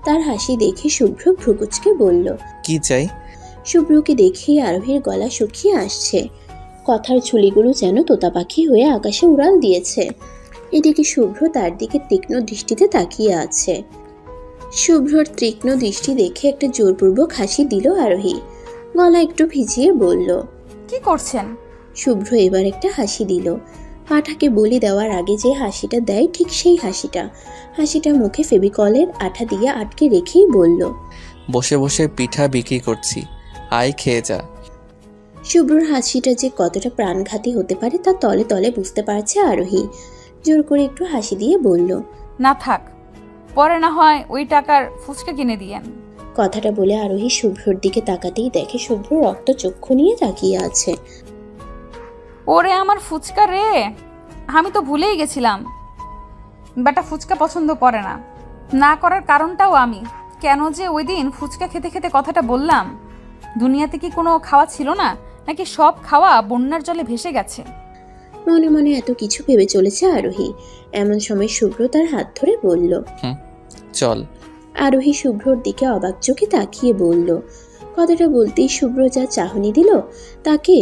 তার হাসি দেখে শুভ্র ভ্রুকুচকে বলল, কি চাই? শুভ্রকে দেখেই আরোহীর গলা শুকিয়ে আসছে। কথার ঝুলিগুলো যেন তোতা পাখি হয়ে আকাশে উড়াল দিয়েছে। এদিকে শুভ্র তার দিকে তীক্ষ্ণ দৃষ্টিতে তাকিয়ে আছে। শুভ্রর তীক্ষ্ণ দৃষ্টি দেখে একটা জোরপূর্বক হাসি দিল আরোহী। গলা একটু ভিজিয়ে বলল, কি করছেন? শুভ্র এবার একটা হাসি দিল। পাঠাকে বলি দেওয়ার আগে যে হাসিটা দেয় ঠিক সেই হাসিটা। হাসিটা মুখে ফেভিকলের আঠা দিয়ে আটকে রেখেই বলল, বসে বসে পিঠা বিক্রি করছি, আয় খেয়ে যা। শুভ্রর হাসিটা যে কতটা প্রাণঘাতী হতে পারে তা তলে তলে বুঝতে পারছে আরোহী। জোর করে একটু হাসি দিয়ে বলল, না থাক, পরে না হয় ওই টাকার ফুচকা কিনে দিয়েন। কথাটা বলে আরোহী শুভ্রর দিকে তাকাতেই দেখে শুভ্র রক্ত চক্ষু নিয়ে তাকিয়ে আছে। ওরে আমার ফুচকা রে, আমি তো ভুলেই গেছিলাম বেটা ফুচকা পছন্দ করে না। না করার কারণটাও আমি। কেন যে ওই দিন ফুচকা খেতে খেতে কথাটা বললাম? দুনিয়াতে কি কোনো খাওয়া ছিল না, নাকি সব খাওয়া বন্যার জলে ভেসে গেছে? মনে মনে এত কিছু ভেবে চলেছে আরোহী। এমন সময় শুভ্র তার হাত ধরে বলল, চল। আরোহী শুভ্রর দিকে অবাক চোখে তাকিয়ে বলল। কথাটা বলতেই শুভ্র যা চাহনি দিল তাকে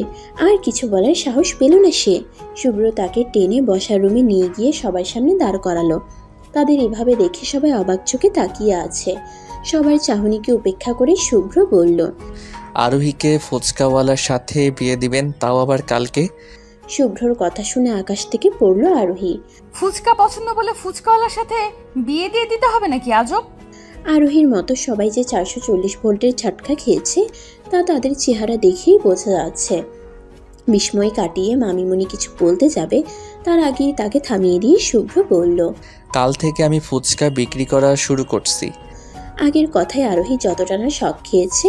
আর কিছু বলার সাহস পেল না সে। শুভ্র তাকে টেনে বসার রুমে নিয়ে গিয়ে সবার সামনে দাঁড় করালো। তাদের এভাবে দেখে সবাই অবাক চোখে তাকিয়ে আছে। সবার চাহনিকে উপেক্ষা করে শুভ্র বলল, আরোহীকে ফুচকাওয়ালার সাথে বিয়ে দিবেন, তাও আবার কালকে। শুভ্রর কথা শুনে আকাশ থেকে পড়ল আরোহী। ফুচকা পছন্দ বলে ফুচকাওয়ালার সাথে বিয়ে দিয়ে দিতে হবে নাকি আজব? আরোহীর মতো সবাই যে 440 ভোল্টের ঝটকা খেয়েছে তা তাদের চেহারা দেখেই বোঝা যাচ্ছে। বিস্ময় কাটিয়ে মামিমণি কিছু বলতে যাবে তার আগেই তাকে থামিয়ে দিয়ে শুভ্র বলল, কাল থেকে আমি ফুচকা বিক্রি করা শুরু করছি। আগের কথায় আরোহী যতটা না শখ খেয়েছে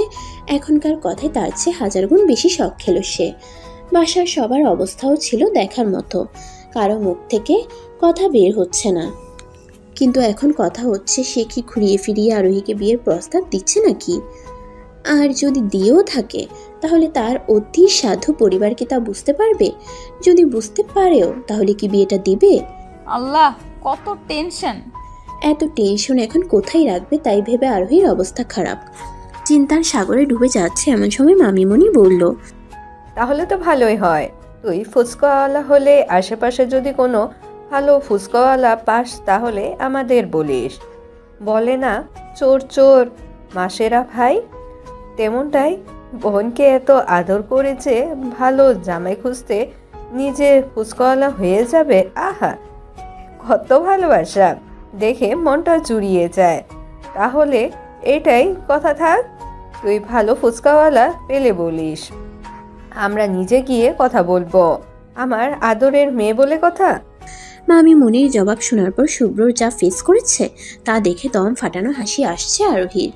এখনকার কথায় তার চেয়ে 1000 গুণ বেশি শখ খেল সে। বাসার সবার অবস্থাও ছিল দেখার মতো। কারো মুখ থেকে কথা বের হচ্ছে না, কিন্তু এখন কথা হচ্ছে সে কি ঘুরিয়ে ফিরিয়ে আরোহীকে বিয়ের প্রস্তাব দিচ্ছে নাকি? আর যদি দিয়েও থাকে তাহলে তার অতি সাধু পরিবার কি তা বুঝতে পারবে? যদি বুঝতে পারেও তাহলে কি বিয়েটা দিবে? আল্লাহ, কত টেনশন! এত টেনশন এখন কোথায় রাখবে তাই ভেবে আরোহীর অবস্থা খারাপ। চিন্তার সাগরে ডুবে যাচ্ছে এমন সময় মামিমণি বলল, তাহলে তো ভালোই হয়। তুই ফুচকাওয়ালা হলে আশেপাশে যদি কোনো ভালো ফুচকাওয়ালা পাস তাহলে আমাদের বলিস। বলে না, চোর চোর মাসেরা ভাই, তেমনটাই বোনকে এত আদর করেছে, ভালো জামাই খুঁজতে নিজে ফুচকাওয়ালা হয়ে যাবে। আহা, কত ভালোবাসা, দেখে মনটা জুড়িয়ে যায়। তাহলে এটাই কথা থাক, তুই ভালো ফুচকাওয়ালা পেলে বলিস, আমরা নিজে গিয়ে কথা বলবো। আমার আদরের মেয়ে বলে কথা। মামিমণির জবাব শোনার পর শুভ্রর যা ফেস করেছে তা দেখে দম ফাটানো হাসি আসছে আরোহীর।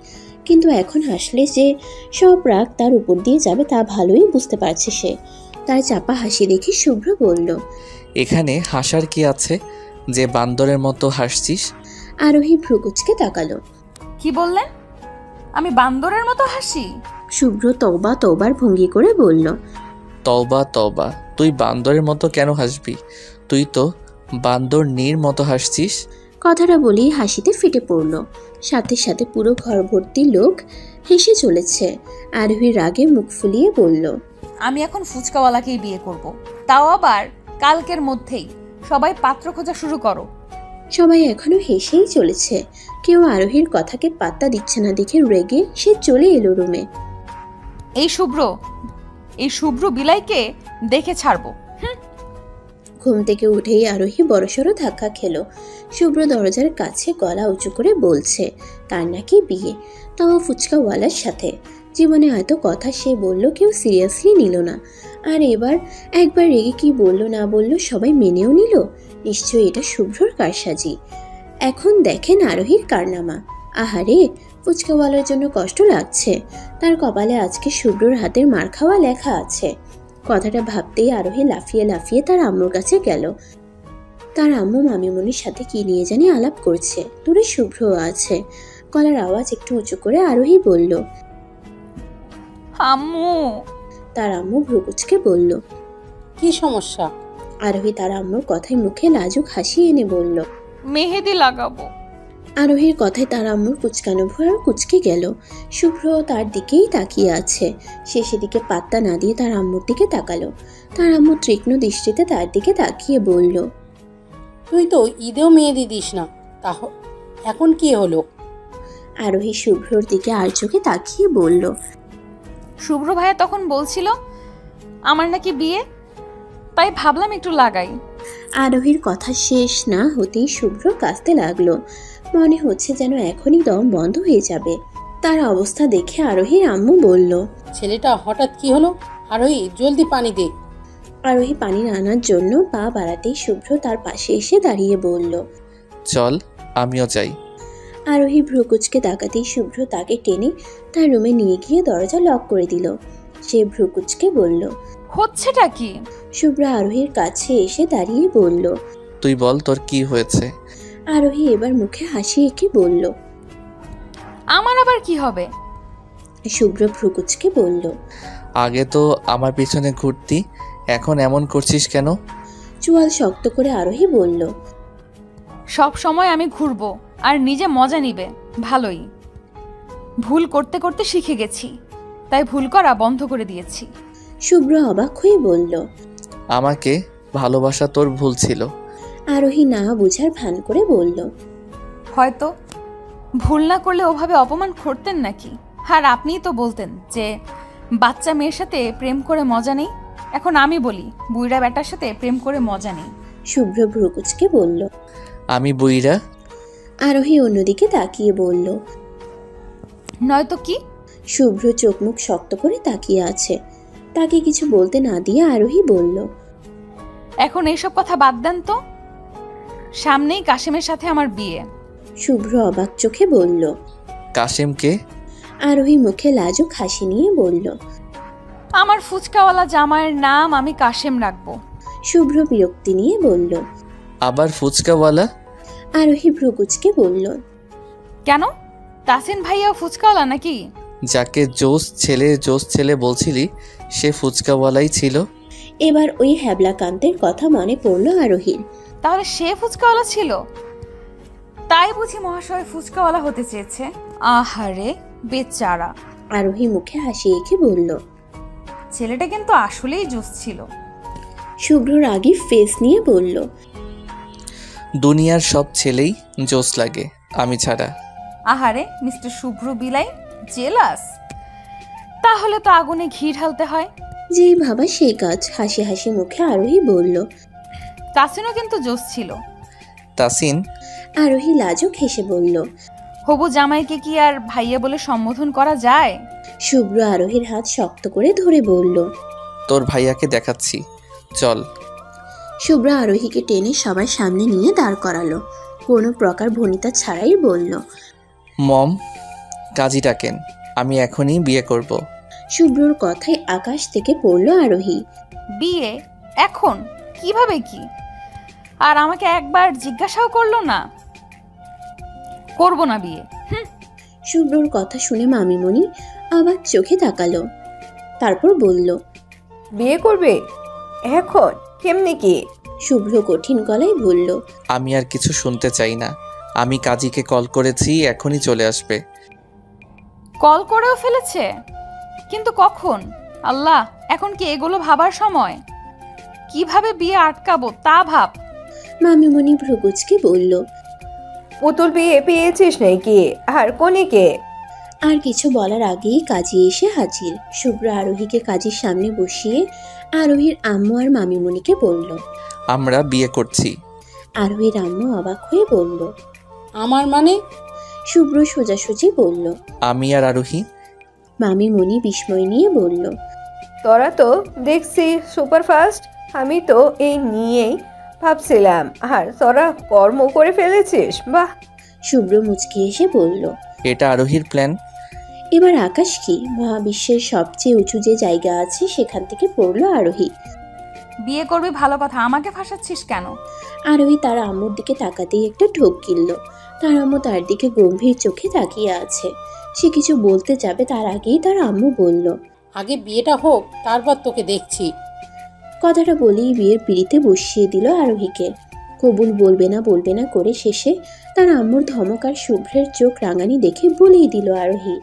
কিন্তু এখন হাসলে যে সব রাগ তার উপর দিয়ে যাবে তা ভালোই বুঝতে পারছে সে। তার চাপা হাসি দেখে শুভ্র বলল, এখানে হাসার কি আছে যে বান্দরের মতো হাসছিস? আরোহী ভ্রুকুচকে তাকালো। কি বললেন? আমি বান্দরের মতো হাসি? শুভ্র তওবা তওবার ভঙ্গি করে বলল, তওবা তওবা, তুই বান্দরের মতো কেন হাসবি? তুই তো বান্দর নীর মতো হাসছিস। কথাটা বলেই হাসিতে ফেটে পড়ল। সাথে সাথে পুরো ঘর ভর্তি লোক হেসে চলেছে। আরোহী রাগে মুখ ফুলিয়ে বলল, আমি এখন ফুচকাওয়ালাকেই বিয়ে করব, তাও আবার কালকের মধ্যেই। সবাই পাত্র খোঁজা শুরু করো। সবাই এখনো হেসেই চলেছে। কেউ আরোহীর কথাকে পাত্তা দিচ্ছে না দেখে রেগে সে চলে এলো রুমে। এই শুভ্র বিলাইকে দেখে ছাড়বো। ঘুম থেকে উঠেই আরোহী বড়সড় ধাক্কা খেলো। শুভ্র দরজার কাছে গলা উঁচু করে বলছে তার নাকি বিয়ে, তাও ফুচকাওয়ালার সাথে। জীবনে এত কথা সে বলল, কেউ সিরিয়াসলি নিল না। আর এবার একবার রেগে কি বলল না বলল সবাই মেনেও নিল। নিশ্চয়ই এটা শুভ্রর কারসাজি। এখন দেখেন আরোহীর কারনামা। আহারে, ফুচকাওয়ালার জন্য কষ্ট লাগছে। তার কপালে আজকে শুভ্রর হাতের মার খাওয়া লেখা আছে। কথাটা ভাবতেই আরোহী লাফিয়ে লাফিয়ে তার আম্মুর কাছে গেল। তার আম্মু মামিমণির সাথে কি নিয়ে জানি আলাপ করছে। দূরে শুভ্র আছে। গলার আওয়াজ একটু উঁচু করে আরোহী বলল, আম্মু। তার আম্মু ভ্রুকুচকে বলল, কি সমস্যা? আরোহী তার আম্মুর কথায় মুখে লাজুক হাসি এনে বলল, মেহেদি লাগাবো। আরোহীর কথায় তার আম্মুর কুচকানো ভুঁড় কুচকে গেল। শুভ্র তার দিকেই তাকিয়ে আছে। সে সেদিকে পাত্তা না দিয়ে তার আম্মুর দিকে তাকালো। তার আম্মু তীক্ষ্ণ দৃষ্টিতে তার দিকে তাকিয়ে বলল, তুই তো ঈদেও মেহেদি দিস না, এখন কি হলো? আরোহী শুভ্রর দিকে আর চোখে তাকিয়ে বলল, শুভ্র ভাইয়া তখন বলছিল আমার নাকি বিয়ে, তাই ভাবলাম একটু লাগাই। আরোহীর কথা শেষ না হতেই শুভ্র কাঁদতে লাগলো। মনে হচ্ছে যেন এখনই দম বন্ধ হয়ে যাবে। তার অবস্থা দেখে আরোহীর আম্মু বলল, ছেলেটা হঠাৎ কি হলো? আরোহী জলদি পানি দে। আরোহী পানি আনার জন্য পা বাড়াতেই শুভ্র তার পাশে এসে দাঁড়িয়ে বলল, চল আমিও যাই। আরোহী ভ্রুকুচকে তাকাতেই শুভ্র তাকে টেনে তার রুমে নিয়ে গিয়ে দরজা লক করে দিল। সে ভ্রুকুচকে বলল, হচ্ছেটা কি? শুভ্র আরোহীর কাছে এসে দাঁড়িয়ে বলল, তুই বল তোর কি হয়েছে। আরোহী এবার মুখে হাসি এঁকে বলল, আমার আবার কি হবে? শুভ্র ভ্রুকুচকে বলল, আগে তো আমার পিছনে ঘুরতি, এখন এমন করছিস কেন? চোয়াল শক্ত করে আরোহী বলল, সব সময় আমি ঘুরবো আর নিজে মজা নিবে, ভালোই। ভুল করতে করতে শিখে গেছি, তাই ভুল করা বন্ধ করে দিয়েছি। শুভ্র অবাক হয়ে বলল, আমাকে ভালোবাসা তোর ভুল ছিল। আরোহী না বুঝার ভান করে বলল, হয়তো ভুল না করলে ওভাবে অপমান করতেন নাকি? আর আপনিই তো বলতেন যে বাচ্চা মেয়ের সাথে প্রেম করে মজা নেই। এখন আমি বলি বুইড়া বেটার সাথে প্রেম করে মজা নেই। শুভ্র ভ্রুকুচকে বলল, আমি বুইড়া? আরোহী অন্যদিকে তাকিয়ে বলল, নয়তো কি? শুভ্র চোখ মুখ শক্ত করে তাকিয়ে আছে। তাকে কিছু বলতে না দিয়ে আরোহী বলল, এখন এইসব কথা বাদ দেন তো, সামনেই কাশেমের সাথে আমার বিয়ে। শুভ্র অবাক চোখে বলল, কাশেমকে? আরোহী মুখে লাজুক হাসি নিয়ে বলল, আমার ফুচকাওয়ালা জামাইয়ের নাম আমি কাশেম রাখবো। শুভ্র বিরক্তি নিয়ে বলল, আবার ফুচকাওয়ালা? আরোহী ভ্রুকুচকে বলল, কেন? তাসিন ভাইয়াও ফুচকাওয়ালা নাকি? যাকে জোস ছেলে বলছিলি সে ফুচকাওয়ালাই ছিল। এবার ওই হ্যাবলাকান্তের কথা মনে পড়ল আরোহীর। তাহলে সে ফুচকাওয়ালা ছিল? তাই বুঝি মহাশয় ফুচকাওয়ালা হতে চেয়েছে? আহারে বেচারা। আরোহী মুখে হাসি এঁকে বলল, ছেলেটা কিন্তু আসলেই জোস ছিল। শুভ্র রাগী ফেস নিয়ে বলল, দুনিয়ার সব ছেলেই জোস লাগে, আমি ছাড়া। আহারে মিস্টার শুভ্র বিলাই জেলাস? তাহলে তো আগুনে ঘি ঢালতে হয়। যেই ভাবা সেই কাজ। হাসি হাসি মুখে আরোহী বলল, তাসিনও কিন্তু জোস ছিল। তাসিন? আরোহী লাজুক হেসে বলল, হবু জামাইকে কি আর ভাইয়া বলে সম্বোধন করা যায়? শুভ্র আরোহীর হাত শক্ত করে ধরে বলল, তোর ভাইয়াকে দেখাচ্ছি, চল। শুভ্র আরোহীকে টেনে সবার সামনে নিয়ে দাঁড় করালো। কোনো প্রকার ভনিতা ছাড়াই বলল, মম, কাজী ডাকেন, আমি এখনই বিয়ে করব। শুভ্রর কথায় আকাশ থেকে পড়ল আরোহী। বিয়ে এখন? কিভাবে কি? আর আমাকে একবার জিজ্ঞাসাও করলো না? করব না বিয়ে। শুভ্রর কথা শুনে মামিমণি আবার চোখে তাকালো। তারপর বলল, বিয়ে করবে এখন? কেমনে কি? শুভ্র কঠিন গলায় বলল, আমি আর কিছু শুনতে চাই না। আমি কাজীকে কল করেছি, এখনই চলে আসবে। কল করেও ফেলেছে? কিন্তু কখন? আল্লাহ, এখন কি এগুলো ভাবার সময়? কিভাবে বিয়ে আটকাবো তা ভাব। মামিমণি ভ্রুকুচকে বলল, পুতুল বিয়ে পেয়েছিস নাকি? আর কনেকে? আর কিছু বলার আগেই কাজী এসে হাজির। শুভ্র আরোহীকে কাজীর সামনে বসিয়ে আরোহীর আম্মু আর মামিমণিকে বলল। আমরা বিয়ে করছি। আরোহীর আম্মু অবাক হয়ে বলল, আমার মানে? শুভ্র সোজাসুজি বলল। আমি আর আরোহী। মামিমণি বিস্ময় নিয়ে বলল, তোরা তো দেখছি সুপারফাস্ট। আমি তো এই নিয়েই ভাবছিলাম, আর তোরা কর্ম করে ফেলেছিস, বাহ। শুভ্র মুচকি এসে বলল, এটা আরোহীর প্ল্যান। এবার আকাশ কি মহাবিশ্বের সবচেয়ে উঁচু যে জায়গা আছে সেখান থেকে পড়ল আরোহী। বিয়ে করবি ভালো কথা, আমাকে ফাঁসাচ্ছিস কেন? আরোহী তার আম্মুর দিকে তাকাতেই একটা ঢোক গিলল। তার আম্মু তার দিকে গম্ভীর চোখে তাকিয়ে আছে। সে কিছু বলতে যাবে তার আগেই তার আম্মু বলল, আগে বিয়েটা হোক, তারপর তোকে দেখছি। কথাটা বলেই বিয়ের পিড়িতে বসিয়ে দিল আরোহীকে। কবুল বলবে না করে শেষে তার আম্মুর ধমক আর শুভ্রের চোখ রাঙানি দেখে বলেই দিল আরোহী।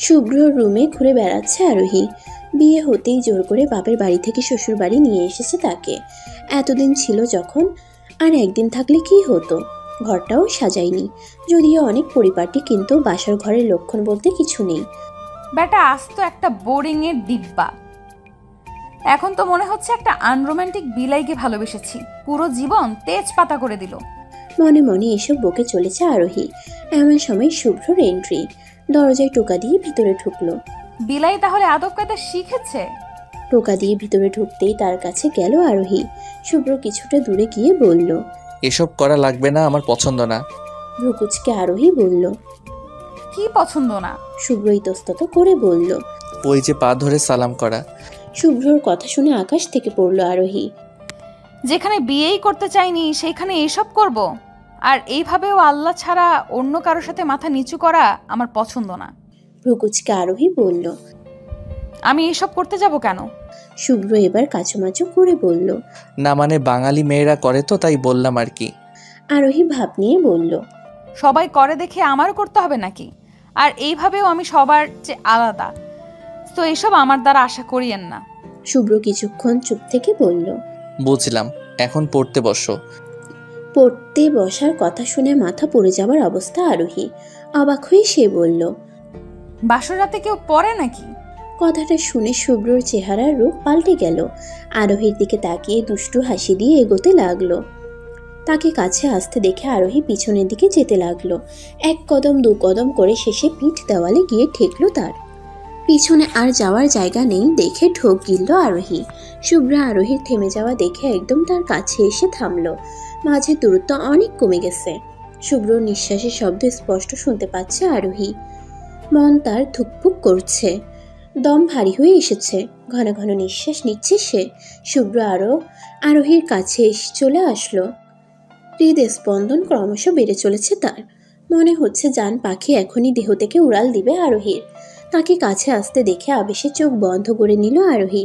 শুভ্রর রুমে ঘুরে বেড়াচ্ছে আরোহী। বিয়ে হতেই জোর করে বাপের বাড়ি থেকে শ্বশুর বাড়ি নিয়ে এসেছে তাকে। এতদিন ছিল যখন, আর একদিন থাকলে কি হতো? ঘরটাও সাজায়নি, যদিও অনেক পরিপাটি, কিন্তু বাসার ঘরের লক্ষণ বলতে কিছু নেই। বেটা আস্ত একটা বোরিং এর ডিব্বা। এখন তো মনে হচ্ছে একটা আনরোম্যান্টিক বিলাইকে ভালোবেসেছি, পুরো জীবন তেজপাতা করে দিল। মনে মনে এসব বকে চলেছে আরোহী। এমন সময় শুভ্রর এন্ট্রি। দরজায় টোকা দিয়ে ভিতরে ঢুকলো। বিলাই তাহলে আদব কায়দা শিখেছে? টোকা দিয়ে ভিতরে ঢুকতেই তার কাছে গেল আরোহী। শুভ্র কিছুটা দূরে গিয়ে বলল, এসব করা লাগবে না, আমার পছন্দ না। ভ্রুকুচকে আরোহী বলল, কি পছন্দ না? শুভ্র ইতস্তত করে বলল, ওই যে পা ধরে সালাম করা। শুভ্রর কথা শুনে আকাশ থেকে পড়ল আরোহী। যেখানে বিয়েই করতে চাইনি সেখানে এসব করব? আর এইভাবেও আল্লাহ ছাড়া অন্য কারোর সাথে মাথা নিচু করা আমার পছন্দ না। ভ্রুকুচকে আরোহী বলল, আমি এসব করতে যাব কেন? শুভ্র এবার কাচুমাচু করে বলল, না মানে বাঙালি মেয়েরা করে তো, তাই বললাম আর কি। আরোহী ভাব নিয়ে বলল, সবাই করে দেখে আমারও করতে হবে নাকি? আর এইভাবেও আমি সবার চেয়ে আলাদা, তো এসব আমার দ্বারা আশা করিয়েন না। শুভ্র কিছুক্ষণ চুপ থেকে বলল, বুঝলাম, এখন পড়তে বসো। পড়তে বসার কথা শুনে মাথা পড়ে যাবার অবস্থা আরোহী। অবাক হয়ে সে বলল, বাসর রাতে কেউ পড়ে নাকি? কথাটা শুনে শুভ্রর চেহারার রূপ পাল্টে গেল। আরোহীর দিকে তাকিয়ে দুষ্টু হাসি দিয়ে এগোতে লাগলো। তাকে কাছে আসতে দেখে আরোহী পিছনের দিকে যেতে লাগলো। এক কদম দু কদম করে শেষে পিঠ দেওয়ালে গিয়ে ঠেকলো তার। পিছনে আর যাওয়ার জায়গা নেই দেখে ঢোক গিলল আরোহী। শুভ্রা আরোহীর থেমে যাওয়া দেখে একদম তার কাছে এসে থামলো। মাঝে দূরত্ব অনেক কমে গেছে। শুভ্রর নিঃশ্বাসের শব্দ স্পষ্ট শুনতে পাচ্ছে আরোহী। মন তার ধুকপুক করছে, দম ভারী হয়ে এসেছে, ঘন ঘন নিঃশ্বাস নিচ্ছে সে। শুভ্র আরোহীর কাছে চলে আসলো। হৃদস্পন্দন ক্রমশ বেড়ে চলেছে তার। মনে হচ্ছে জান পাখি এখনই দেহ থেকে উড়াল দিবে আরোহীর। তাকে কাছে আসতে দেখে আবেশে চোখ বন্ধ করে নিল আরোহী।